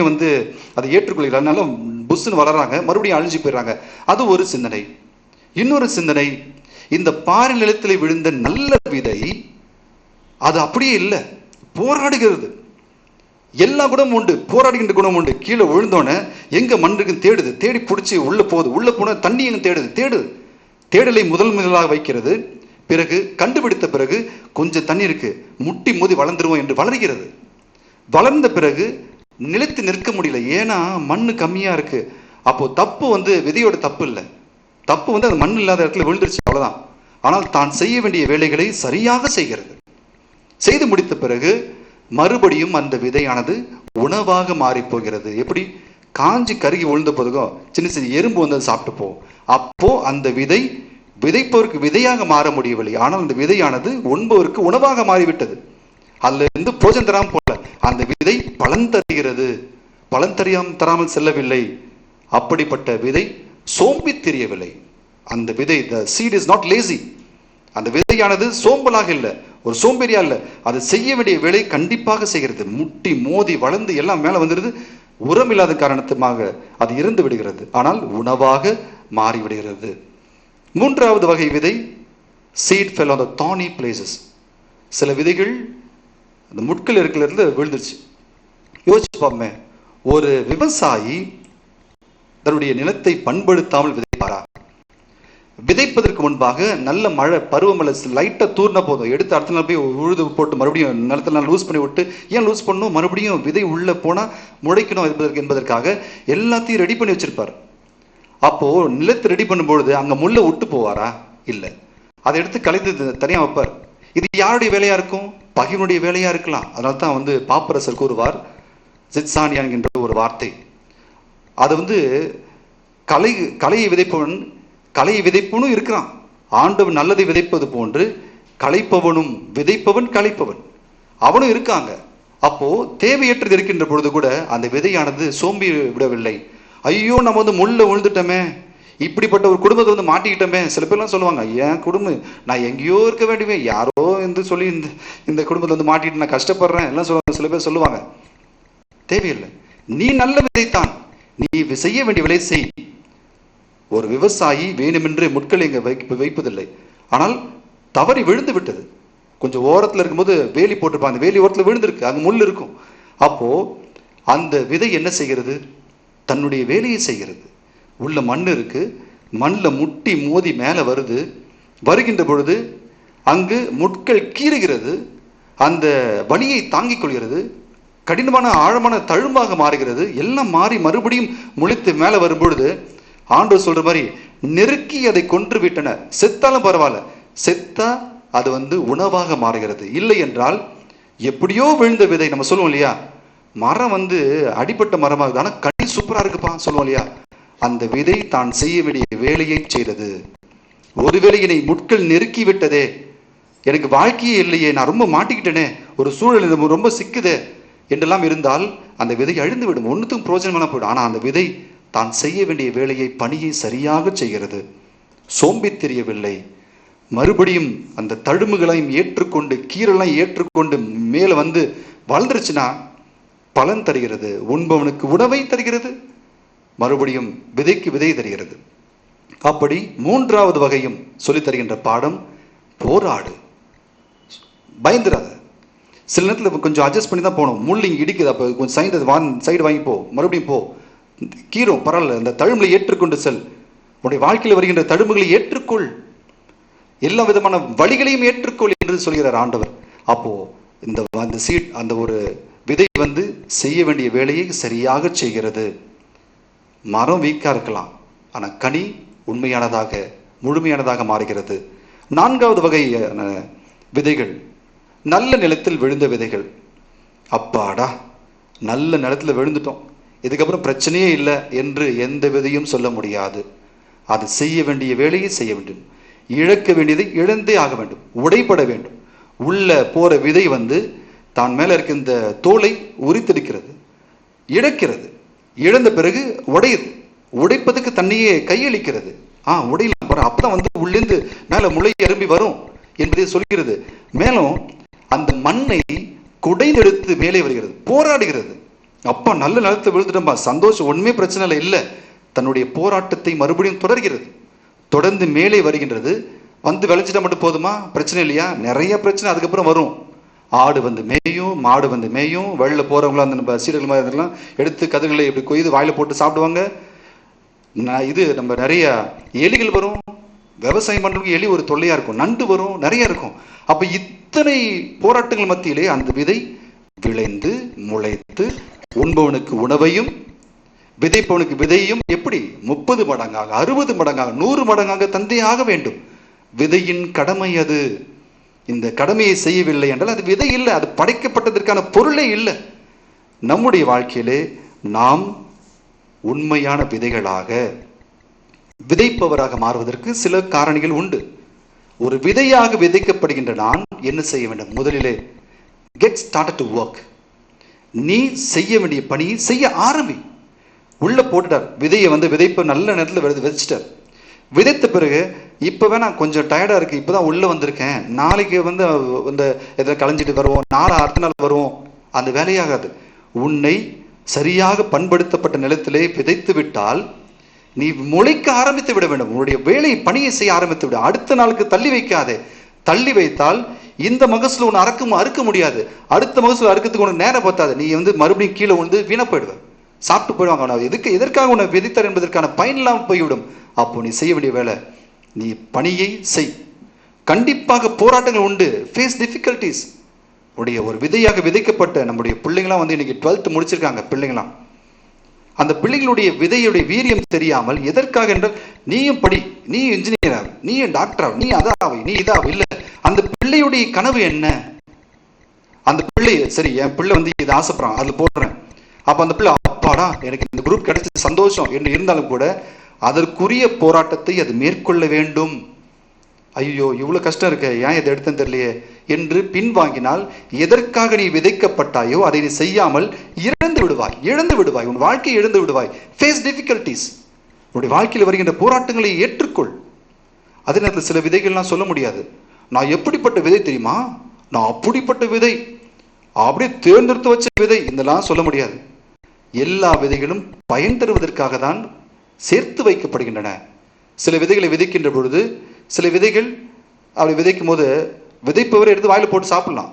Speaker 1: அதை ஏற்றுக்கொள்கிறாங்க, அதனால புஷ்ன்னு வளர்றாங்க, மறுபடியும் அழிஞ்சு போயிடுறாங்க. அது ஒரு சிந்தனை. இன்னொரு சிந்தனை, இந்த பாறை நிலத்திலே விழுந்த நல்ல விதை அது அப்படியே இல்லை, போராடுகிறது. எல்லா குணமும் உண்டு, போராடுகின்ற குணம் உண்டு. கீழே விழுந்தோன்னே எங்க மண் இருக்குன்னு தேடுது, தேடி பிடிச்சி உள்ள போகுது, உள்ள போன தண்ணி எங்க தேடுது. தேடலை முதலாக வைக்கிறது. பிறகு கண்டுபிடித்த பிறகு கொஞ்சம் தண்ணி இருக்கு, முட்டி மோதி வளர்ந்துருவோம் என்று வளர்கிறது. வளர்ந்த பிறகு நிலைத்து நிற்க முடியல, ஏன்னா மண்ணு கம்மியா இருக்கு. அப்போ தப்பு விதையோட தப்பு இல்லை, தப்பு அந்த மண் இல்லாத இடத்துல விழுந்துருச்சு, அவ்வளவுதான். ஆனால் தான் செய்ய வேண்டிய வேலைகளை சரியாக செய்கிறது. செய்து முடித்த பிறகு மறுபடியும் அந்த விதையானது உணவாக மாறி போகிறது. எப்படி? காஞ்சி கருகி விழுந்த போதுக்கும் சின்ன சின்ன எறும்பு சாப்பிட்டு போ. அப்போ அந்த விதை விதைப்பவருக்கு விதையாக மாற முடியவில்லை, ஆனால் அந்த விதையானது உண்பவருக்கு உணவாக மாறிவிட்டது. அதுல இருந்து போஜன் தராம போல, அந்த விதை பலன் தருகிறது, பலன் தராமல் செல்லவில்லை. அப்படிப்பட்ட விதை சோம்பி தெரியவில்லை. அந்த விதை, the seed is not lazy. அந்த விதையானது சோம்பலாக இல்லை, ஒரு சோம்பேறியா இல்லை, அது செய்ய வேண்டிய வேலை கண்டிப்பாக செய்கிறது. முட்டி மோதி வளர்ந்து எல்லாம் மேல வந்துடுது. உரம் இல்லாத காரணத்துமாக அது இறந்து விடுகிறது, ஆனால் உணவாக மாறிவிடுகிறது. மூன்றாவது வகை விதை, seed fell on the thorny places. சில விதைகள் அந்த முட்கள் இருக்கிறது விழுந்துருச்சு. யோசிச்சு பார்ப்போமே, ஒரு விவசாயி தன்னுடைய நிலத்தை பண்படுத்தாமல் விதைப்பாரா? விதைப்பதற்கு முன்பாக நல்ல மழை பருவமழை லைட்டா தூர்னா போதும், எடுத்து அடுத்த நாள் போய் உழுது போட்டு மறுபடியும் நிலத்துல லூஸ் பண்ணி விட்டு, ஏன் லூஸ் பண்ணணும், மறுபடியும் விதை உள்ள போனா முளைக்கணும் என்பதற்காக எல்லாத்தையும் ரெடி பண்ணி வச்சிருப்பார். அப்போ நிலத்தை ரெடி பண்ணும்பொழுது அங்க முள்ள விட்டு போவாரா? இல்லை, அதை எடுத்து கலைத்து தனியா வைப்பார். இது யாருடைய வேலையா இருக்கும்? பகைவனுடைய வேலையா இருக்கலாம். அதனால தான் பாப்பரசர் கூறுவார், ஜிட்சானியா என்கின்ற ஒரு வார்த்தை. அது கலையை விதைப்பவனும் இருக்கிறான். ஆண்டவன் நல்லதை விதைப்பது போன்று களைப்பவனும் விதைப்பவன் களைப்பவன் அவனும் இருக்காங்க. அப்போ தேவையற்றது இருக்கின்ற பொழுது கூட அந்த விதையானது சோம்பி விடவில்லை. ஐயோ, நம்ம முள்ள விழுந்துட்டோமே, இப்படிப்பட்ட ஒரு குடும்பத்தை மாட்டிக்கிட்டோமே. சில பேர்லாம் சொல்லுவாங்க, என் குடும்பம், நான் எங்கேயோ இருக்க வேண்டியவே, யாரோ என்று சொல்லி இந்த குடும்பத்தை மாட்டிட்டு நான் கஷ்டப்படுறேன் எல்லாம் சொல்லுவாங்க. சில பேர் சொல்லுவாங்க, தேவையில்லை, நீ நல்ல விதைத்தான், நீ செய்ய வேண்டிய விலை செய். ஒரு விவசாயி வேணுமென்று முட்களை இங்க வைப்பதில்லை, ஆனால் தவறி விழுந்து விட்டது. கொஞ்சம் ஓரத்துல இருக்கும்போது வேலி போட்டிருப்பாங்க, அந்த வேலி ஓரத்துல விழுந்திருக்கு, அங்க முள் இருக்கும். அப்போ அந்த விதை என்ன செய்கிறது? தன்னுடைய வேலையை செய்கிறது. உள்ள மண் இருக்கு, மண்ணில் முட்டி மோதி மேல வருகின்ற பொழுது அங்கு முட்கள் கீறுகிறது, அந்த வலியை தாங்கிக் கொள்கிறது, கடினமான ஆழமான தழும்பாக மாறுகிறது. எல்லாம் மாறி மறுபடியும் முளைத்து மேல வரும்பொழுது ஆண்டவர் சொல்ற மாதிரி, நெருக்கி அதை கொன்று விட்டனர், செத்தாலும் பரவாயில்ல, செத்தா அது உணவாக மாறுகிறது. இல்லை என்றால் எப்படியோ விழுந்த விதை, நம்ம சொல்லுவோம் இல்லையா, மரம் அடிப்பட்ட மரமாக, ஆனா கனி சூப்பரா இருக்குப்பா சொல்லுவோம் இல்லையா, அந்த விதை தான் செய்ய வேண்டிய வேலையை செய்தது. ஒருவேளை என்னை முட்கள் நெருக்கி விட்டதே, எனக்கு வாழ்க்கையே இல்லையே, நான் ரொம்ப மாட்டிக்கிட்டேனே, ஒரு சூழல் ரொம்ப சிக்குதே என்றெல்லாம் இருந்தால் அந்த விதை அழிந்து விடும், ஒன்றுத்துக்கும் பிரோஜனமான போயிடும். ஆனா அந்த விதை தான் செய்ய வேண்டிய வேலையை, பணியை சரியாக செய்கிறது, சோம்பி தெரியவில்லை. மறுபடியும் அந்த தழும்புகளையும் ஏற்றுக்கொண்டு, கீரெல்லாம் ஏற்றுக்கொண்டு மேல வளர்ந்துருச்சுன்னா பலன் தருகிறது, உண்பவனுக்கு உணவை தருகிறது, மறுபடியும் விதைக்கு விதை தருகிறது. அப்படி மூன்றாவது வகையும் சொல்லித் தருகின்ற பாடம், போராடு, பயந்துராத. சில நேரத்தில் கொஞ்சம் அட்ஜஸ்ட் பண்ணி தான் போகணும். முள்ளிங்க இடிக்குது, அப்போ கொஞ்சம் சைடு வாங்கி போ, மறுபடியும் போ, கீரும் பரவாயில்ல, அந்த தழும்புகளை ஏற்றுக்கொண்டு செல். உன்னுடைய வாழ்க்கையில் வருகின்ற தழும்புகளை ஏற்றுக்கொள், எல்லா விதமான வழிகளையும் ஏற்றுக்கொள் என்று சொல்கிறார் ஆண்டவர். அப்போ அந்த சீட், அந்த ஒரு விதை செய்ய வேண்டிய வேலையை சரியாக செய்கிறது. மரம் வீக்கா இருக்கலாம், ஆனா கனி உண்மையானதாக முழுமையானதாக மாறுகிறது. நான்காவது வகையான விதைகள், நல்ல நிலத்தில் விழுந்த விதைகள். அப்பாடா, நல்ல நிலத்தில் விழுந்துட்டோம், இதுக்கப்புறம் பிரச்சனையே இல்லை என்று எந்த விதையும் சொல்ல முடியாது. அது செய்ய வேண்டிய வேலையை செய்ய வேண்டும், இழக்க வேண்டியதை இழந்தே ஆக வேண்டும், உடைபட வேண்டும். உள்ள போற விதை தான் மேல இருக்க இந்த தோலை உரித்தெடுக்கிறது, இழக்கிறது, இழந்த பிறகு உடையுது, உடைப்பதுக்கு தன்னையே கையளிக்கிறது. உடையலாம் போற, அப்பதான் உள்ளேந்து மேல முளை எறும்பி வரும் என்பதை சொல்கிறது. மேலும் அந்த மண்ணை குடைந்தெடுத்து மேலே வருகிறது, போராடுகிறது. அப்பா நல்ல நிலத்தை விழுந்துட்டோம்பா, சந்தோஷம், ஒண்ணுமே பிரச்சனை இல்லை. தன்னுடைய போராட்டத்தை மறுபடியும் தொடர்கிறது, தொடர்ந்து மேலே வருகின்றது. விளைச்சிட்டா மட்டும் போதுமா? பிரச்சனை இல்லையா? நிறைய பிரச்சனை அதுக்கப்புறம் வரும். ஆடு மேயும், மாடு மேயும், வெளில போறவங்களாம் நம்ம சீடர்கள் மாதிரி இருந்தெல்லாம் எடுத்து கதிர்களை இப்படி கொய்து வாயில போட்டு சாப்பிடுவாங்க. நம்ம நிறைய எலிகள் வரும், விவசாயம் பண்றவங்க எலி ஒரு தொல்லையா இருக்கும், நண்டு வரும், நிறைய இருக்கும். அப்ப இத்தனை போராட்டங்கள் மத்தியிலே அந்த விதை விளைந்து முளைத்து உண்பவனுக்கு உணவையும் விதைப்பவனுக்கு விதையும் எப்படி 30 மடங்காக, 60 மடங்காக, 100 மடங்காக தந்தையாக வேண்டும். விதையின் கடமை அது. இந்த கடமையை செய்யவில்லை என்றால் அது விதை இல்லை, அது படைக்கப்பட்டதற்கான பொருளே இல்லை. நம்முடைய வாழ்க்கையிலே நாம் உண்மையான விதைகளாக, விதைப்பவராக மாறுவதற்கு சில காரணிகள் உண்டு. ஒரு விதையாக விதைக்கப்படுகின்ற நான் என்ன செய்ய வேண்டும்? முதலிலே get started to work. நீ செய்ய வேண்டிய பணியை செய்ய ஆரம்பி. உள்ள போட்டுட்டார் விதையை, விதைப்ப நல்ல நேரத்தில் விதைச்சிட்டார். விதைத்த பிறகு இப்ப வேணா கொஞ்சம் டயர்டா இருக்கு, இப்பதான் உள்ள வந்திருக்கேன், நாளைக்கு இதை களைஞ்சிட்டு வருவோம், நாளை அடுத்த நாள் வருவோம், அந்த வேலையாகாது. உன்னை சரியாக பண்படுத்தப்பட்ட நிலத்திலே விதைத்து விட்டால் நீ முளைக்க ஆரம்பித்து விட வேண்டும். உன்னுடைய வேலை பணியை செய்ய ஆரம்பித்து விட. அடுத்த நாளுக்கு தள்ளி வைக்காதே. தள்ளி வைத்தால் இந்த மகசூல் உன்னை அறுக்க முடியாது, அடுத்த மகசூல் அறுக்கிறதுக்கு உனக்கு நேரம் பத்தாது. நீ மறுபடியும் கீழே வீண போயிடுவ, சாப்பிட்டு போயிடுவாங்க. எதற்காக உன்னை விதைத்தார் என்பதற்கான பயன் இல்லாமல் போய்விடும். அப்போ நீ செய்ய வேண்டிய வேலை நீ பணியை செய். கண்டிப்பாக போராட்டங்கள் உண்டு. Face difficulties. உடைய ஒரு விதையாக விதைக்கப்பட்ட நம்முடைய பிள்ளைங்களாம் வந்து இன்னைக்கு 12th முடிச்சிருக்காங்க பிள்ளைங்களாம். அந்த பிள்ளைகளுடைய விதையுடைய வீரியம் தெரியாமல், எதற்காக என்றால் நீயும் படி, நீ இன்ஜினியர் ஆகு, நீ டாக்டர் ஆகு, நீ அதாவை, நீ இதாவை. இல்லை, அந்த பிள்ளையுடைய கனவு என்ன? அந்த பிள்ளை சரி, என் பிள்ளை வந்து இதை ஆசைப்படுறான், அதுல போடுறேன். அப்ப அந்த பிள்ளை அப்பாடா எனக்கு இந்த குரூப் கிடைச்சது சந்தோஷம் என்று இருந்தாலும் கூட அதற்குரிய போராட்டத்தை அது மேற்கொள்ள வேண்டும். ஐயோ இவ்வளவு கஷ்டம் இருக்கு, ஏன் இதை எடுத்தேன்னு தெரியலையே என்று பின்வாங்கினால் எதற்காக நீ விதைக்கப்பட்டாயோ அதை நீ செய்யாமல் இழந்து விடுவாய். உன் வாழ்க்கையை இழந்து விடுவாய். Face difficulties. உன்னுடைய வாழ்க்கையில் வருகின்ற போராட்டங்களை ஏற்றுக்கொள். அதே நேரத்தில் சில விதைகள்லாம் சொல்ல முடியாது. நான் எப்படிப்பட்ட விதை தெரியுமா, நான் அப்படிப்பட்ட விதை, அப்படியே தேர்ந்தெடுத்து வச்ச விதை, இதெல்லாம் சொல்ல முடியாது. எல்லா விதைகளும் பயன் தருவதற்காக தான் சேர்த்து வைக்கப்படுகின்றன. சில விதைகளை விதைக்கின்ற பொழுது சில விதைகள் அப்படி விதைக்கும் போது விதைப்பவரை எடுத்து வாயில போட்டு சாப்பிடலாம்.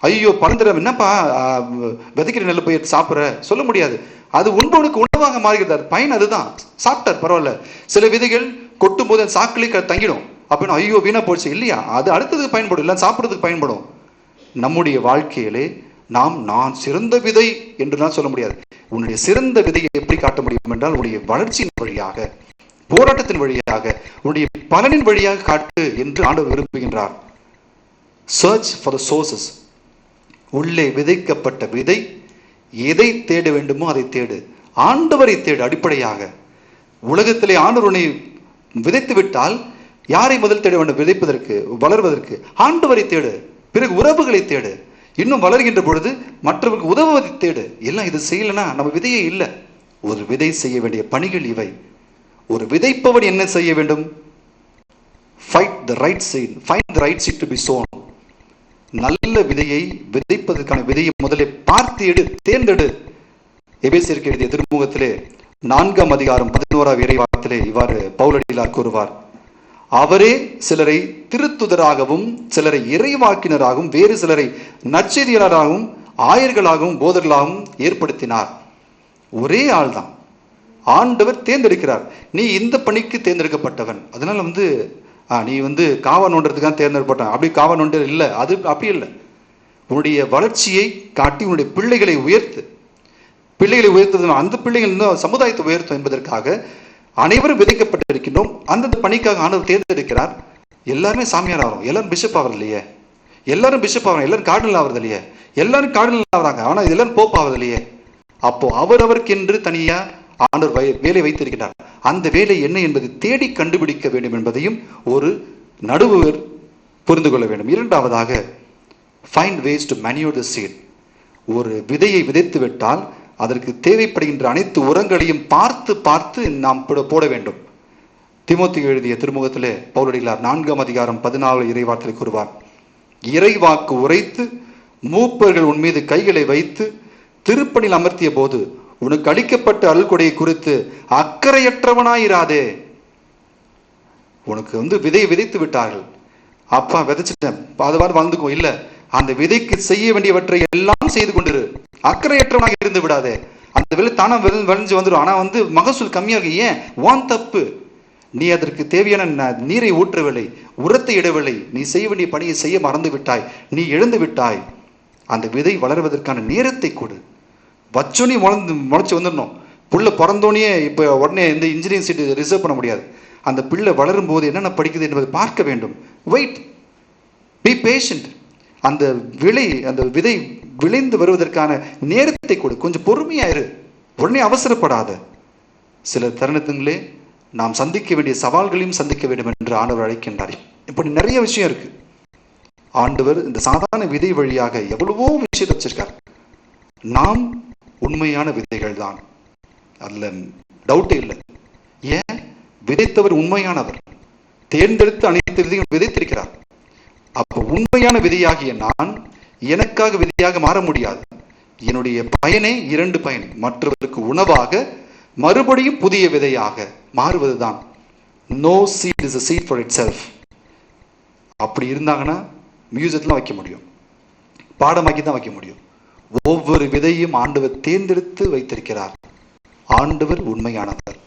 Speaker 1: ஐயோ பழந்திர என்னப்பா விதைக்கிற நெல்லை போய் எடுத்து சாப்பிட்ற சொல்ல முடியாது. அது உண்பவனுக்கு உணவாக மாறுகிறது. பயன் அதுதான், சாப்பிட்டார் பரவாயில்ல. சில விதைகள் கொட்டும் போது சாக்கிலே தங்கிடும். அப்படின்னு ஐயோ வீணா போச்சு இல்லையா, அது அடுத்ததுக்கு பயன்படும், இல்லை சாப்பிட்றதுக்கு பயன்படும். நம்முடைய வாழ்க்கையிலே நான் சிறந்த விதை என்று தான் சொல்ல முடியாது. உன்னுடைய சிறந்த விதையை எப்படி காட்ட முடியும் என்றால் உன்னுடைய வளர்ச்சியின் வழியாக, போராட்டத்தின் வழியாக, உன்னுடைய பலனின் வழியாக காட்டு என்று ஆண்டவர் விரும்புகின்றார். Search for the sources. உள்ளே விதைக்கப்பட்ட விதை எதை தேட வேண்டுமோ அதை தேடு. ஆண்டவரை தேடு. அடிப்படையாக உலகத்திலே ஆண்டவர் உன்னை விதைத்து விட்டால் யாரை முதல் தேட வேண்டும்? விதைப்பதற்கு, வளர்வதற்கு ஆண்டவரை தேடு. பிறகு உறவுகளை தேடு. இன்னும் வளர்கின்ற பொழுது மற்றவர்களுக்கு உதவுவதை தேடு. எல்லாம் இது செய்யலைன்னா நம்ம விதையே இல்லை. ஒரு விதை செய்ய வேண்டிய பணிகள் இவை. ஒரு விதைப்பவன் என்ன செய்ய வேண்டும்? Fight the right seed. Find the right seed to be sown. நல்ல விதையை விதைப்பதற்கான விதையை முதலில் பார்த்து எடு, தேர்ந்தெடு. எபேசியருக்கு எழுதிய திருமுகத்திலே 4ஆம் அதிகாரம் 11ஆம் இறைவார்த்தையிலே இவ்வாறு பவுலடிகளார் கூறுவார். அவரே சிலரை திருத்துதராகவும் சிலரை இறைவாக்கினராகவும் வேறு சிலரை நற்செய்தியாளராகவும் ஆயர்களாகவும் போதர்களாகவும் ஏற்படுத்தினார். ஒரே ஆள் தான் ஆண்டவர் தேர்ந்தெடுக்கிறார். நீ இந்த பணிக்கு தேர்ந்தெடுக்கப்பட்டவன். அதனால நீ காவா நோண்டுறதுக்காக தேர்ந்தெடுக்கப்பட்டான். அப்படி காவா நோண்டு இல்லை, அது அப்படி இல்லை. உன்னுடைய வளர்ச்சியை காட்டி உன்னுடைய பிள்ளைகளை உயர்த்து. பிள்ளைகளை உயர்த்துவது அந்த பிள்ளைகள் சமுதாயத்தை உயர்த்தும் என்பதற்காக அனைவரும் விதைக்கப்பட்டிருக்கின்றோம். அந்தந்த பணிக்காக ஆண்டவர் தேர்ந்தெடுக்கிறார். எல்லாருமே சாமியார் ஆகிறோம், எல்லாரும் பிஷப் ஆகிறது இல்லையே, எல்லாரும் பிஷப் ஆகிறோம், எல்லாரும் கார்டினல் ஆகிறது இல்லையே, எல்லாரும் கார்டினல் ஆகிறாங்க, ஆனா எல்லாரும் போப் ஆகிறது இல்லையே. அப்போ அவரவருக்கென்று தனியா ஆண்டவர் வேலை வைத்திருக்கிறார். அந்த வேலை என்ன என்பதை தேடி கண்டுபிடிக்க வேண்டும் என்பதையும் ஒரு நடுவர் புரிந்து கொள்ள வேண்டும். இரண்டாவதாக, find ways to manure the seed. ஒரு விதையை விதைத்து விட்டால் அதற்கு தேவைப்படுகின்ற அனைத்து உரங்களையும் பார்த்து பார்த்து நாம் போட வேண்டும். தீமோத்தேயு எழுதிய திருமுகத்திலே பவுலடிகளார் 4ஆம் அதிகாரம் 14 இறைவார்த்தை கூறுவார். இறைவாக்கு உரைத்து மூப்பர்கள் உன் மீது கைகளை வைத்து திருப்பணியில் அமர்த்திய போது உனக்கு அளிக்கப்பட்ட அருள்கொடையை குறித்து அக்கறையற்றவனாயிராதே. உனக்கு விதையை விதைத்து விட்டார்கள், அப்பா விதைச்சிட்டேன் அதுவாறு வாழ்ந்துக்கும் இல்லை, அந்த விதைக்கு செய்ய வேண்டியவற்றை எல்லாம் செய்து கொண்டிரு. அக்கறையற்றவனாக இருந்து விடாதே. அந்த விலை தானா விளைஞ்சு வந்துடும். ஆனா மகசூல் கம்மியா இருக்கு. ஏன்? வான் தப்பு. நீ அதற்கு தேவையான நீரை ஊற்றவில்லை, உரத்தை இடவில்லை, நீ செய்ய வேண்டிய பணியை செய்ய மறந்து விட்டாய், நீ இழந்து விட்டாய். அந்த விதை வளர்வதற்கான நேரத்தை கொடு. வச்சோனி முளைச்சு வந்துடணும். புள்ள பிறந்தோனே இப்போ உடனே இந்த இன்ஜினியரிங் சீட் ரிசர்வ் பண்ண முடியாது. அந்த பிள்ளை வளரும் போது என்னென்ன படிக்குது என்பதை பார்க்க வேண்டும். Wait, be patient. அந்த விதை விளைந்து வருவதற்கான நேரத்தை கொடு. கொஞ்சம் பொறுமையாயிரு, உடனே அவசரப்படாத. சில தருணத்திலே நாம் சந்திக்க வேண்டிய சவால்களையும் சந்திக்க வேண்டும் என்று ஆண்டவர் அழைக்கின்றார். இப்படி நிறைய விஷயம் இருக்கு. ஆண்டவர் இந்த சாதாரண விதை வழியாக எவ்வளவோ விஷயத்தை வச்சிருக்கார். நாம் உண்மையான விதைகள் தான், அதுல டவுட்டே இல்லை. ஏன்? விதைத்தவர் உண்மையானவர், தேர்ந்தெடுத்து அனைத்து விதையும் விதைத்திருக்கிறார். அப்ப உண்மையான விதையாகிய நான் எனக்காக விதையாக மாற முடியாது. என்னுடைய பயனே 2 பயன், மற்றவருக்கு உணவாக, மறுபடியும் புதிய விதையாக மாறுவதுதான். No seed is a seed for itself. அப்படி இருந்தாங்கன்னா மியூசியத்தில் வைக்க முடியும், பாடமாக்கி தான் வைக்க முடியும். ஒவ்வொரு விதையும் ஆண்டவர் தேர்ந்தெடுத்து வைத்திருக்கிறார். ஆண்டவர் உண்மையானவர்.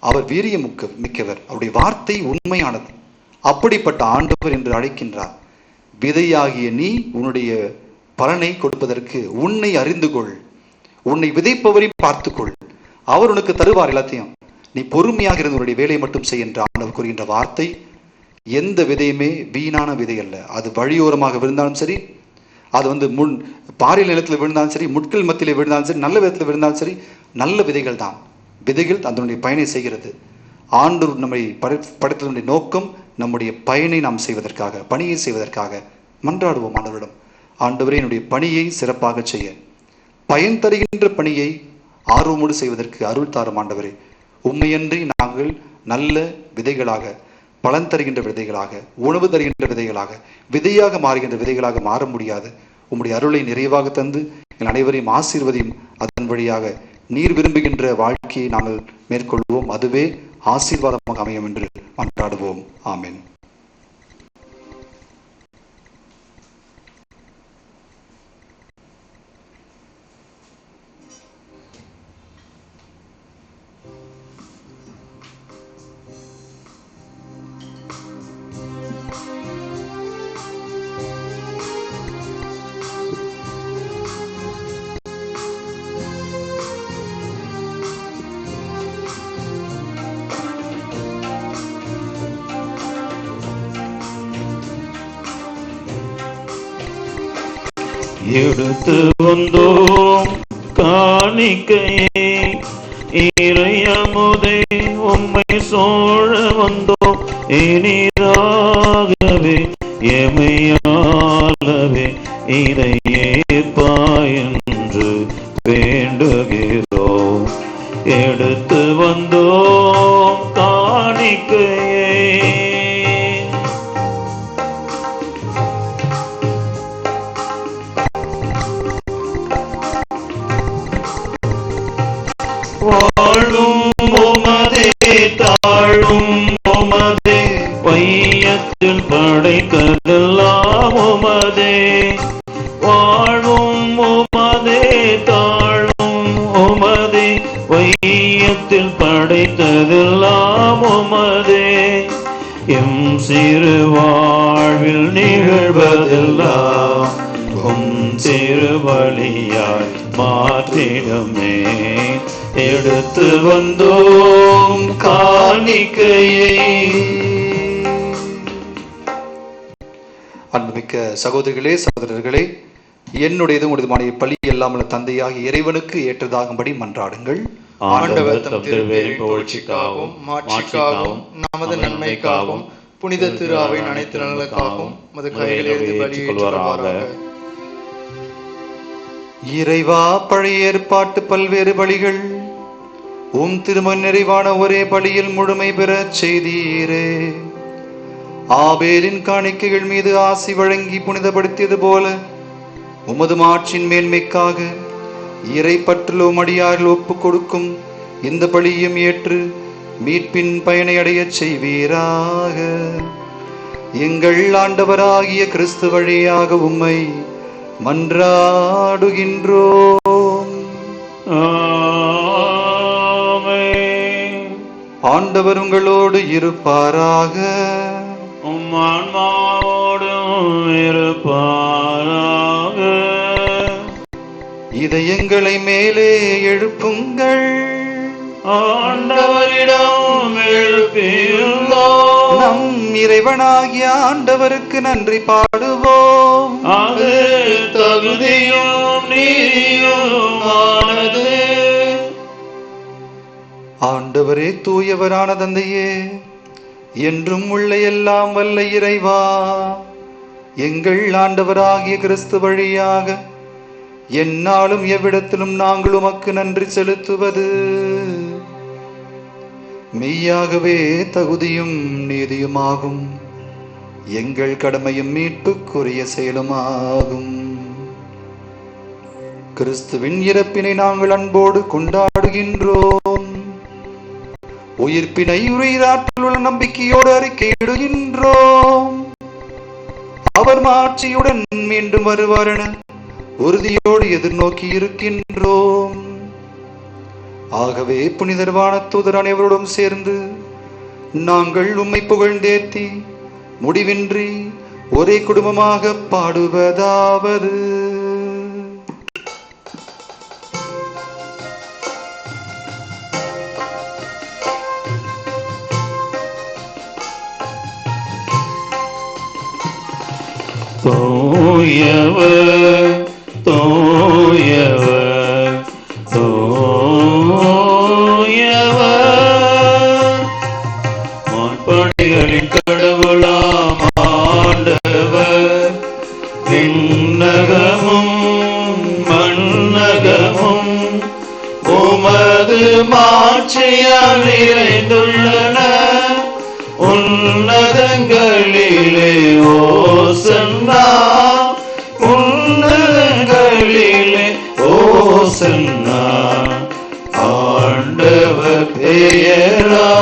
Speaker 1: அவர் வீரியம் மிக்கவர், அவருடைய வார்த்தை உண்மையானது. அப்படிப்பட்ட ஆண்டவர் என்று அழைக்கின்றார். விதையாகிய நீ உன்னுடைய பலனை கொடுப்பதற்கு உன்னை அறிந்து கொள், உன்னை விதைப்பவரையும் பார்த்துக்கொள், அவர் உனக்கு தருவார் எல்லாத்தையும். நீ பொறுமையாக இருந்து உன்னுடைய வேலையை மட்டும் செய் என்று ஆண்டவர் கூறுகின்ற வார்த்தை. எந்த விதையுமே வீணான விதை அல்ல. அது வழியோரமாக விழுந்தாலும் சரி, அது பாறையில் நிலத்தில் விழுந்தாலும் சரி, முட்கள் மத்தியிலே விழுந்தாலும் சரி, நல்ல விதத்தில் விழுந்தாலும் சரி, நல்ல விதைகள் தான். விதைகள் அதனுடைய பயனை செய்கிறது. ஆண்டவர் நம்மை படைத்ததனுடைய நோக்கம் நம்முடைய பயனை நாம் செய்வதற்காக, பணியை செய்வதற்காக. மன்றாடுவோம் ஆண்டவரிடம், ஆண்டவரே என்னுடைய பணியை சிறப்பாக செய்ய, பயன் தருகின்ற பணியை ஆர்வமோடு செய்வதற்கு அருள் தாரும் ஆண்டவரே. உண்மையன்றி நாங்கள் நல்ல விதைகளாக, பலன் தருகின்ற விதைகளாக, உணவு தருகின்ற விதைகளாக, விதையாக மாறுகின்ற விதைகளாக மாற முடியாது. உம்முடைய அருளை நிறைவாக தந்து எங்கள் அனைவரையும் ஆசீர்வதியும். அதன் வழியாக நீர் விரும்புகின்ற வாழ்க்கையை நாங்கள் மேற்கொள்வோம். அதுவே ஆசீர்வாதமாக அமையும் என்று மன்றாடுவோம். ஆமென்.
Speaker 4: எடுத்து வந்தோம் காணிக்கையை, இறையமுதே உம்மை சோழ வந்தோம். இனிதாகவே எமையாளவே இதை ஏற்பாய் என்று வேண்டுகிறோம். எடுத்து வந்தோம் காணிக்கையை. வாழும் உமதே, தாழும் உமதே, வையத்தில் படைத்ததெல்லாம் உமதே. வாழும் உமதே, தாழும் உமதே, வையத்தில் படைத்ததெல்லாம் உமதே. எம் சிறு வாழ்வில் நிகழ்வதெல்லாம் உம் திருவழியாய் மாற்றிடுமே. எடுத்து வந்தோம் காணிக்கையை.
Speaker 1: அன்புமிக்க சகோதரிகளே, சகோதரர்களே, என்னுடையதும் உங்களுதுமான பலி அல்லாமல் தந்தையாகி இறைவனுக்கு ஏற்றதாகும்படி மன்றாடுங்கள்.
Speaker 3: ஆண்டவர் தம் திருப்பெயரின் புகழ்ச்சிக்காகவும் மாட்சிக்காகவும் நமது நன்மைக்காகவும் புனித திரு அவையின் அனைத்து நலனுக்காகவும் மது கைகளிலிருந்து பலியை ஏற்றுக்கொள்வாராக.
Speaker 1: இறைவா, பழைய ஏற்பாட்டு பல்வேறு பலிகள் உம் திருமண் நிறைவான ஒரே பலியில் முழுமை பெறச் செய்தீரே. ஆபேலின் காணிக்கைகள் மீது ஆசி வழங்கி புனிதப்படுத்தியது போல உமது மாட்சியின் மேன்மைக்காக இறை பற்றுள்ள அடியாரில் ஒப்புக் கொடுக்கும் இந்த பலியும் ஏற்று மீட்பின் பயனை அடையச் செய்வீராக. எங்கள் ஆண்டவராகிய கிறிஸ்து வழியாக உம்மை மன்றாடுகின்றோம். ஆண்டவர் உங்களோடு இருப்பாராக.
Speaker 4: உம் ஆன்மாவோடும் இருப்பாராக.
Speaker 1: இதயங்களை மேலே எழுப்புங்கள்.
Speaker 4: ஆண்டவரிடம் எழுப்பியுள்ளோம்.
Speaker 1: நம் இறைவனாகிய ஆண்டவருக்கு நன்றி பாடுவோம்.
Speaker 4: அது தகுதியும் நீதியுமானது.
Speaker 1: ஆண்டவரே, தூயவரான தந்தையே, என்றும் உள்ள எல்லாம் வல்ல இறைவா, எங்கள் ஆண்டவராகிய கிறிஸ்து வழியாக எந்நாளும் எவ்விடத்திலும் நாங்கள் உமக்கு நன்றி செலுத்துவது மெய்யாகவே தகுதியும் நீதியுமாகும். எங்கள் கடமையும் மீட்புக்குரிய செயலுமாகும். கிறிஸ்துவின் இறப்பினை நாங்கள் அன்போடு கொண்டாடுகின்றோம். உயிர்ப்பினை உயிராற்றல் உள்ள நம்பிக்கையோடு அறிக்கையிடுகின்றோம். அவர் மாட்சியுடன் மீண்டும் வருவார் என உறுதியோடு எதிர்நோக்கி இருக்கின்றோம். ஆகவே புனிதர் வானதூதர் அனைவரோடும் சேர்ந்து நாங்கள் உம்மை புகழ்ந்தேத்தி முடிவின்றி ஒரே குடும்பமாக பாடுவதாவது:
Speaker 4: தூயவர் தூயவர் தூயவர் முன்படிகளின் கடவுளாம் ஆண்டவர் விண்ணகமும் மண்ணகமும் உமது மாட்சியால் நிறைந்துள்ளன. உன்னதங்களிலே ஓசன்னா, உன்னதங்களிலே ஓசன்னா, ஆண்டவர் பெயரால்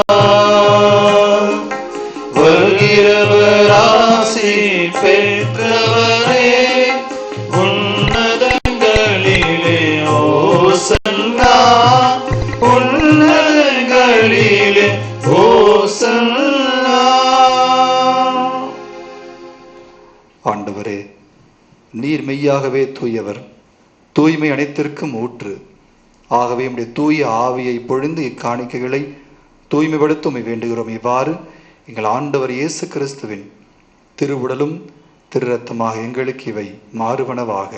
Speaker 4: வருகிறவர் ஆசி பெற்றவரே. உன்னதங்களிலே ஓசன்னா, உன்னதங்களிலே ஓசன்னா.
Speaker 1: ஆண்டவரே, நீர் மெய்யாகவே தூயவர், தூய்மை அனைத்திற்கும் ஊற்று. ஆகவே உம்முடைய தூய ஆவியை பொழிந்து இக்காணிக்கைகளை தூய்மைப்படுத்த உம்மை வேண்டுகிறோம். இவ்வாறு எங்கள் ஆண்டவர் இயேசு கிறிஸ்துவின் திருவுடலும் திரு ரத்தமாக எங்களுக்கு இவை மாறுவனவாக.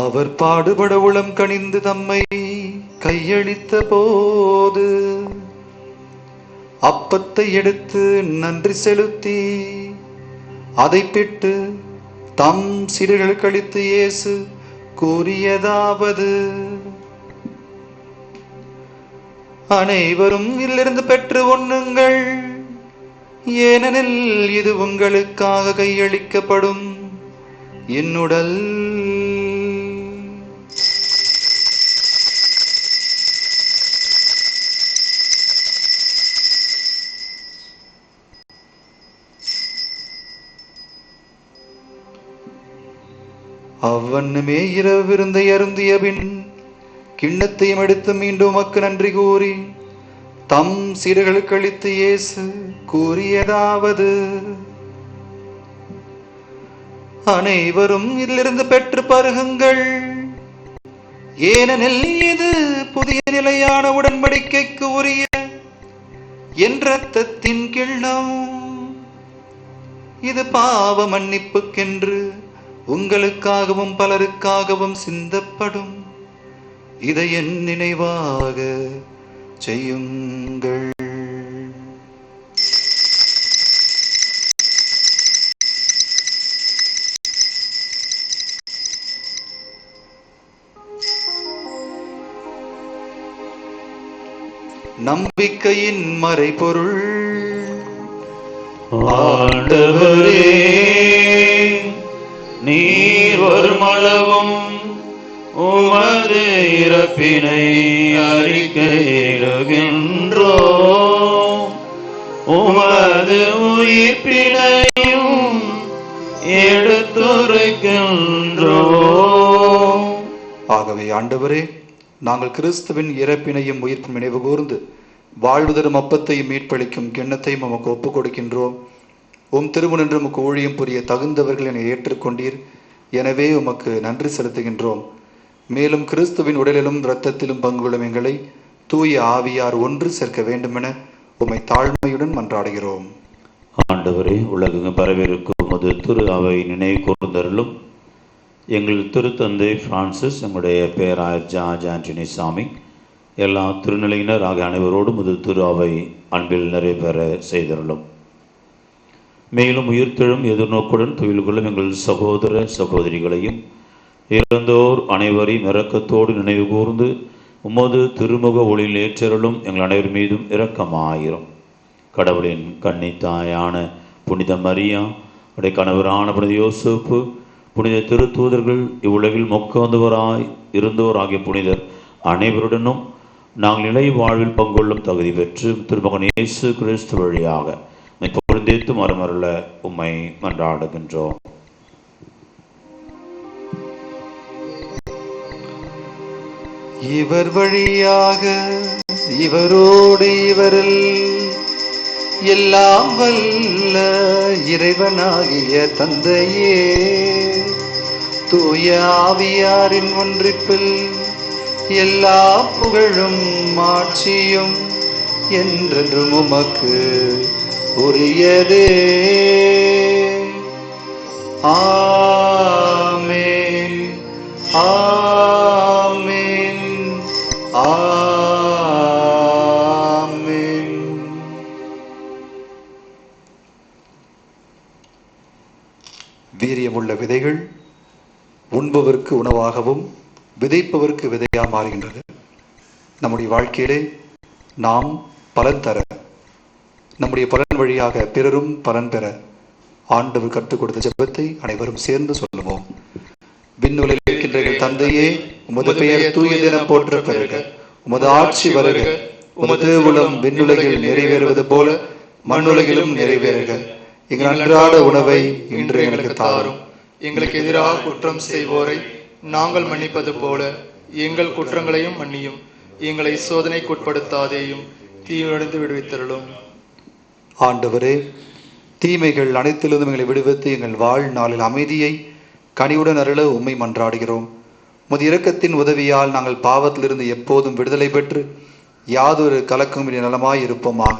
Speaker 1: அவர் பாடுபட உளம் கனிந்து தம்மை கையளித்த போது அப்பத்தை எடுத்து நன்றி செலுத்தி அதை பிட்டு தம் சீடர்களுக்கு அளித்து இயேசு கூறியதாவது: அனைவரும் இதிலிருந்து பெற்று உண்ணுங்கள், ஏனெனில் இது உங்களுக்காக கையளிக்கப்படும் என்னுடல். அவ்வண்ணமே இரவு விருந்தை அருந்திய பின் கிண்ணத்தையும் எடுத்து மீண்டும் உமக்கு நன்றி கூறி தம் சீடர்களுக்கு அளித்து இயேசு கூறியதாவது: அனைவரும் இதிலிருந்து பெற்று பருகுங்கள், ஏனெனில் இது புதிய நிலையான உடன்படிக்கைக்கு உரிய என் இரத்தத்தின் கிண்ணம். இது பாவ மன்னிப்புக்கென்று உங்களுக்காகவும் பலருக்காகவும் சிந்தப்படும். இதை என் நினைவாக செய்யுங்கள். நம்பிக்கையின் மறைபொருள்.
Speaker 4: ஆண்டவரே, நீர் வருமளவும் உமது இறப்பினை அறிக்கையிடுகின்றோம், உமது உயிர்ப்பினையும் எடுத்துரைக்கின்றோம்.
Speaker 1: ஆகவே ஆண்டவரே, நாங்கள் கிறிஸ்துவின் இறப்பினையும் உயிர்ப்பும் நினைவு கூர்ந்து வாழ்வு தரும் அப்பத்தையும் மீட்பளிக்கும் கிண்ணத்தையும் உமக்கு ஒப்புக் கொடுக்கின்றோம். உம் திருமுனின்று உமக்கு ஊழியம் புரிய தகுந்தவர்கள் என ஏற்றுக்கொண்டீர். எனவே உமக்கு நன்றி செலுத்துகின்றோம். மேலும் கிறிஸ்துவின் உடலிலும் இரத்தத்திலும் பங்குகளும் எங்களை தூய ஆவியார் ஒன்று சேர்க்க வேண்டுமென உம்மை தாழ்மையுடன் மன்றாடுகிறோம்.
Speaker 4: ஆண்டவரே, உலகெங்கும் பரவிருக்கும் உமது திரு அவை நினைவு கூர்ந்தருளும். எங்கள் திருத்தந்தை பிரான்சிஸ், எங்களுடைய பேராயர் ஜார்ஜ் ஆண்டனி சாமி, எல்லா திருநிலையினர் ஆகிய அனைவரோடும் உமது திரு அவை அன்பில் நிறைவேற செய்தருளும். மேலும் உயிர்த்தெழும் எதிர்நோக்குடன் துயில் கொள்ளும் எங்கள் சகோதர சகோதரிகளையும் இறந்தோர் அனைவரையும் இரக்கத்தோடு நினைவு கூர்ந்து உமது திருமுக ஒளியில் ஏற்றருளும். எங்கள் அனைவர் மீதும் இரக்கமாயிரும். கடவுளின் கன்னித்தாயான புனித மரியா, உடைய கணவரான புனித யோசேப்பு, புனித திருத்தூதர்கள், இவ்வுலகில் மொக்கவந்தவராய் இருந்தோர் ஆகிய புனிதர் அனைவருடனும் நாங்கள் நிலை வாழ்வில் பங்கொள்ளும் தகுதி பெற்று திருமகன் இயேசு கிறிஸ்து வழியாக பொழுந்தேத்து மரமருள உம்மை மன்றாடுகின்றோம்.
Speaker 1: இவர் வழியாக இவரோடு இவரில் எல்லாம் வல்ல இறைவனாகிய தந்தையே, தூய ஆவியாரின் ஒன்றிப்பில் எல்லா புகழும் ஆட்சியும் என்றென்றும் உமக்கு உரியதே. ஆமென், ஆமென், ஆமென். வீரியமுள்ள விதைகள் உண்பவருக்கு உணவாகவும் விதைப்பவருக்கு விதையாக மாறுகின்றது. நம்முடைய வாழ்க்கையிலே நாம் பலன் தர, நம்முடைய பலன் வழியாக பிறரும் பலன் பெற ஆண்டவர் கற்றுக் கொடுத்த ஜெபத்தை அனைவரும் சேர்ந்து சொல்லுவோம். விண்ணுலகில் இருக்கின்ற எங்கள் தந்தையே, உமது பெயர் தூயதென போற்ற பெறுக. உமது ஆட்சி வருக. உமது உளம் விண்ணுலகில் நிறைவேறுவது போல மண்ணுலகிலும் நிறைவேறுக. எங்கள் அன்றாட உணவை இன்று எங்களுக்கு தாரும்.
Speaker 3: எங்களுக்கு எதிராக குற்றம் செய்வோரை நாங்கள் மன்னிப்பது போல எங்கள் குற்றங்களையும் மன்னியும். எங்களை சோதனைக்குட்படுத்தாதேயும், தீவிலிருந்து விடுவித்தருளும்.
Speaker 1: ஆண்டவரே, தீமைகள் அனைத்திலிருந்தும் எங்களை விடுவித்து எங்கள் வாழ்நாளில் அமைதியை கனிவுடன் அருள உம்மை மன்றாடுகிறோம். உமது இரக்கத்தின் உதவியால் நாங்கள் பாவத்திலிருந்து எப்போதும் விடுதலை பெற்று யாதொரு கலக்கம் நலமாய் இருப்போமாக.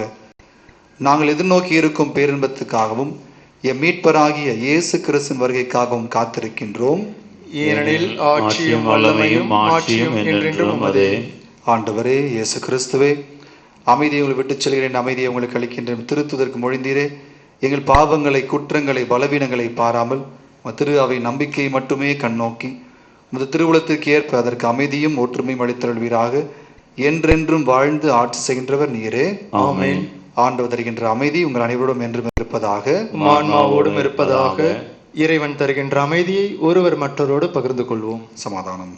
Speaker 1: நாங்கள் எதிர்நோக்கி இருக்கும் பேரின்பத்துக்காகவும் எம் மீட்பராகிய இயேசு கிறிஸ்துவின் வருகைக்காகவும் காத்திருக்கின்றோம்.
Speaker 3: ஏனெனில் ஆட்சியும் வல்லமையும் மாட்சியும் என்றென்றும் அதே.
Speaker 1: ஆண்டவரே இயேசு கிறிஸ்துவே, அமைதியை உங்களை விட்டுச் செல்கிறேன், அமைதியை உங்களுக்கு அளிக்கின்றேன் திருத்துவதற்கு மொழிந்தீரே. எங்கள் பாவங்களை, குற்றங்களை, பலவீனங்களை பாராமல் திரு அவை நம்பிக்கையை மட்டுமே கண்ணோக்கி உமது திருவுளத்திற்கு ஏற்ப அதற்கு அமைதியும் ஒற்றுமையும் அளித்தருள்வீராக. என்றென்றும் வாழ்ந்து ஆட்சி செய்கின்றவர் நீரே.
Speaker 3: ஆமென்.
Speaker 1: ஆண்டவர் தருகின்ற அமைதி உங்கள் அனைவரோடும் என்றும் இருப்பதாக,
Speaker 3: ஆன்மாவோடும் இருப்பதாக. இறைவன் தருகின்ற அமைதியை ஒருவர் மற்றவரோடு பகிர்ந்து கொள்வோம்.
Speaker 1: சமாதானம்.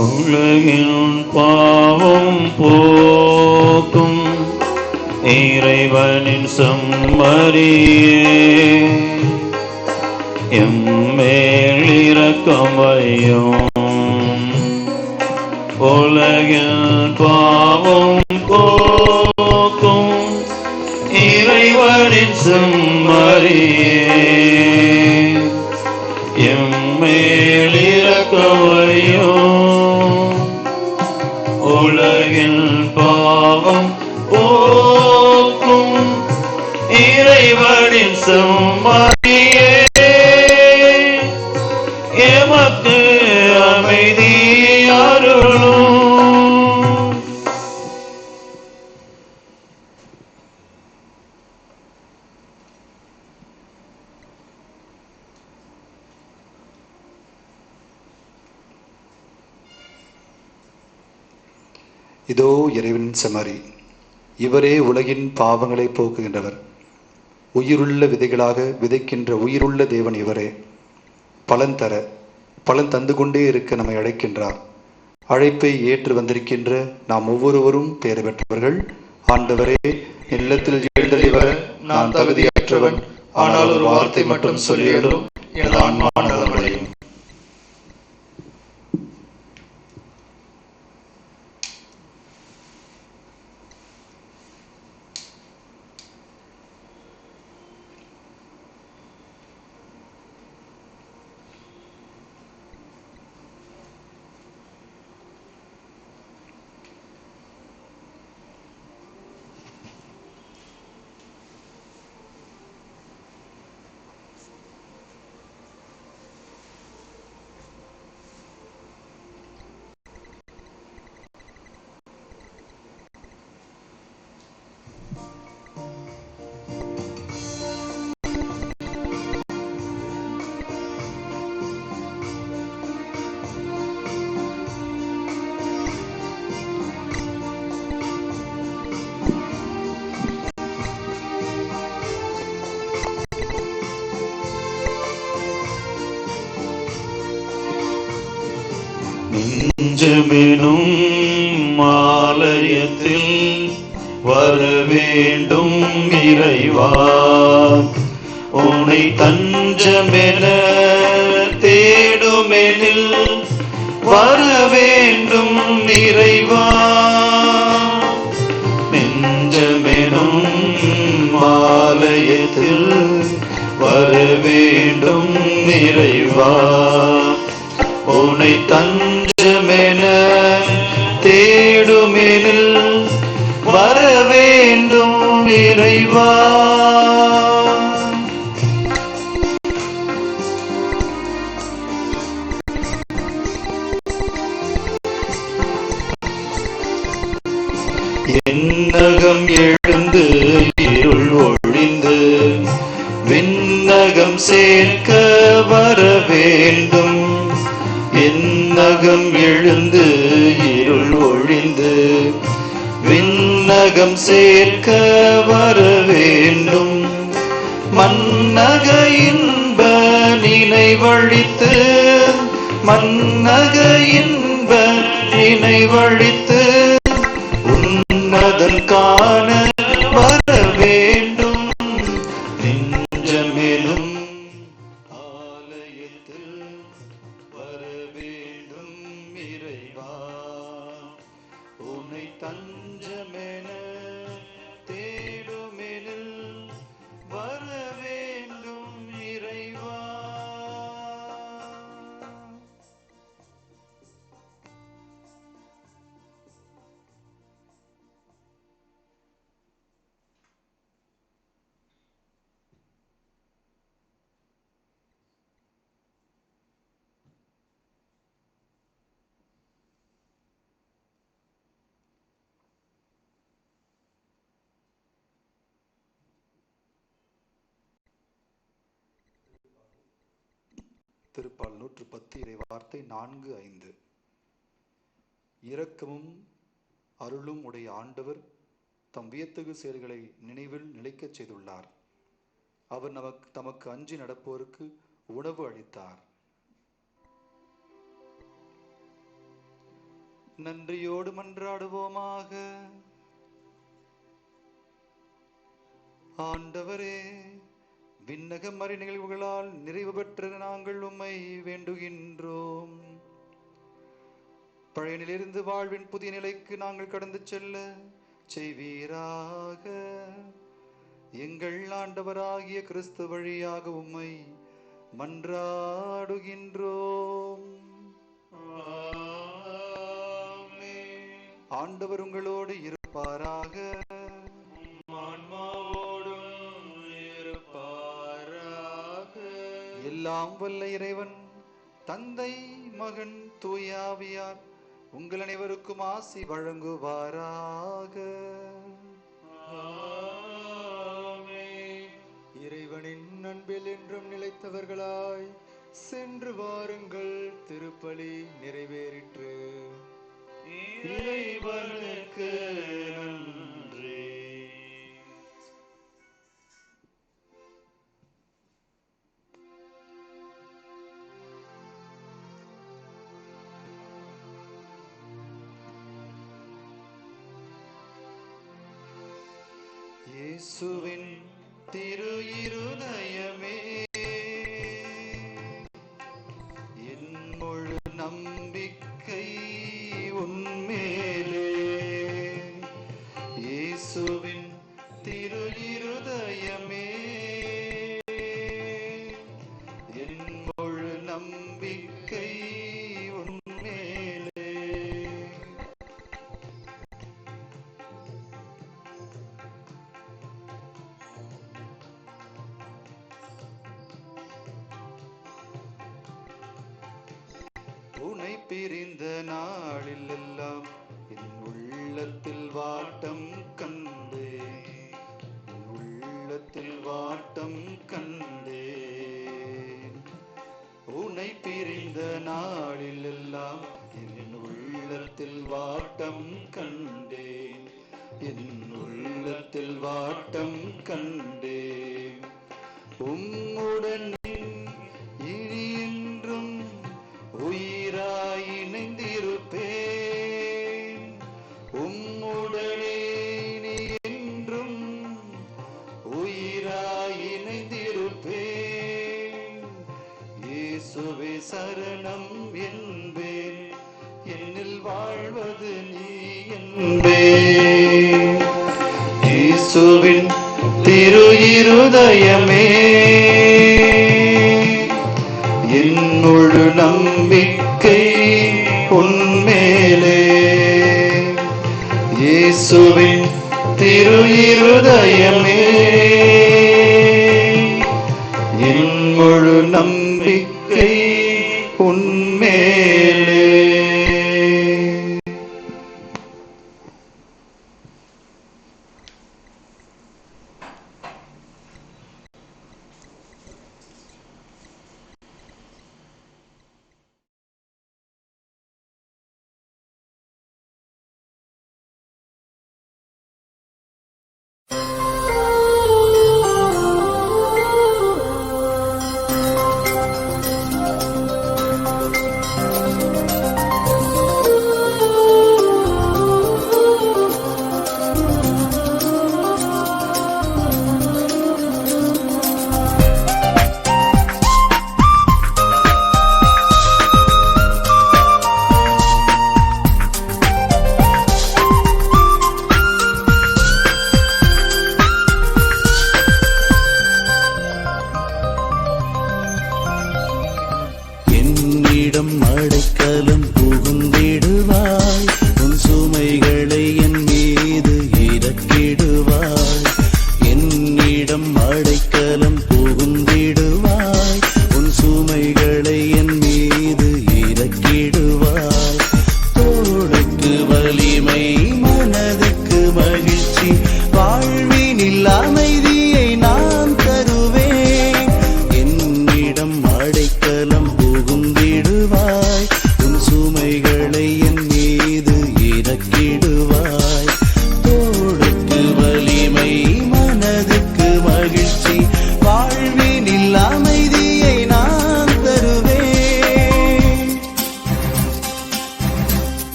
Speaker 4: உலகின் பாவம் போக்கும் இறைவனின் செம்மறியே, எம்மேல் இரக்கம் வையும். உலகின் பாவம் போக்கும் இறைவனின் செம்மறியே, எம்மேல் இரக்கம் வையும். உலகின் பாவம் போக்கும் இறைவனின் செம்மறியே, எமக்கு அமைதி அருளும்.
Speaker 1: இதோ இறைவனின் செம்மறி, இவரே உலகின் பாவங்களை போக்குகின்றவர். உயிருள்ள விதைகளாக விதைக்கின்ற உயிருள்ள தேவன் இவரே. பலன் தர, பலன் தந்து கொண்டே இருக்க நம்மை அழைக்கின்றார். அழைப்பை ஏற்று வந்திருக்கின்ற நாம் ஒவ்வொருவரும் பேறு பெற்றவர்கள். ஆண்டவரே, இல்லத்தில் எழுந்தள்ளி வர நான் தகுதியற்றவன், ஆனால் ஒரு வார்த்தை மட்டும் சொல்லியலும் எனது ஆன்மா நலமடையும்.
Speaker 4: நெஞ்சமெனும் ஆலயத்தில் வர வேண்டும் இறைவா, உன்னை தஞ்சமென தேடுமெனில் வர வேண்டும் இறைவா. நெஞ்சமெனும் ஆலயத்தில் வர வேண்டும் இறைவா, உன்னை தஞ்சமென தேடுமெனில் வர வேண்டும் இறைவா. என்னகம் எழுந்து இருள் ஒழிந்து விண்ணகம் சேர்க்க வர வேண்டும். என்னகம் எழுந்து இருள் ஒழிந்து விண்ணகம் சேர்க்க வர வேண்டும். மன்னக இன்ப நினைவழித்து, மன்னக இன்ப நினைவழித்து உன்னதன் காண வர வேண்டும். நெஞ்சமெனும் ஆலயத்தில் வர வேண்டும் இறைவா, உன்னை தஞ்சமென தேடுமெனில் வர வேண்டும் இறைவா.
Speaker 1: திருப்பால் 110 இறை வார்த்தை 4-5. இரக்கமும் அருளும் உடைய ஆண்டவர் தம் வியத்தகு செயல்களை நினைவில் நிலைக்கச் செய்துள்ளார். அவர் தமக்கு அஞ்சி நடப்போருக்கு உணவு அளித்தார். நன்றியோடு மன்றாடுவோமாக. ஆண்டவரே, விண்ணக மறை நிகழ்வுகளால் நிறைவு பெற்ற நாங்கள் உம்மை வேண்டுகின்றோம். பழைய நிலையிலிருந்து வாழ்வின் புதிய நிலைக்கு நாங்கள் கடந்து செல்ல செய்வீராக. எங்கள் ஆண்டவராகிய கிறிஸ்து வழியாக உம்மை மன்றாடுகின்றோம். ஆண்டவர் உங்களோடு இருப்பாராக. எல்லாம் வல்ல இறைவன் தந்தை, மகன், தூய ஆவியார் உங்கள் அனைவருக்கும் ஆசி வழங்குவாராக.
Speaker 3: இறைவனின் அன்பில் என்றும் நிலைத்தவர்களாய் சென்று வாருங்கள். திருப்பலி நிறைவேறிற்று.
Speaker 4: இறைவனுக்கு நன்றி.
Speaker 1: இயேசுவின் திரு இருதயமே, என் முழு நம்பிக்கை உன்மேலே. இயேசுவின் திரு இருதயமே, என் முழு நம்பிக்கை உன்மேலே. உன்னை பிரிந்த நாளில் எல்லாம் என் உள்ளத்தில் வாட்டம் கண்டேன். என் உள்ளத்தில் வாட்டம் கண்டேன். உன்னை பிரிந்த நாளில் எல்லாம் என் உள்ளத்தில் வாட்டம் கண்டேன். என் உள்ளத்தில் வாட்டம் கண்டேன். உம்முடன் இனி என்றும் உயிராய் இணைந்து சரணம் என்பேன், என்னில் வாழ்வது நீ என்பேன். இயேசுவின் திரு இருதயமே, என் முழு நம்பிக்கை உன்மேலே. இயேசுவின் திரு இருதயமே, என் முழு நம்பிக்கை உன்மேலே. என்னிடம் அடைக்கலம்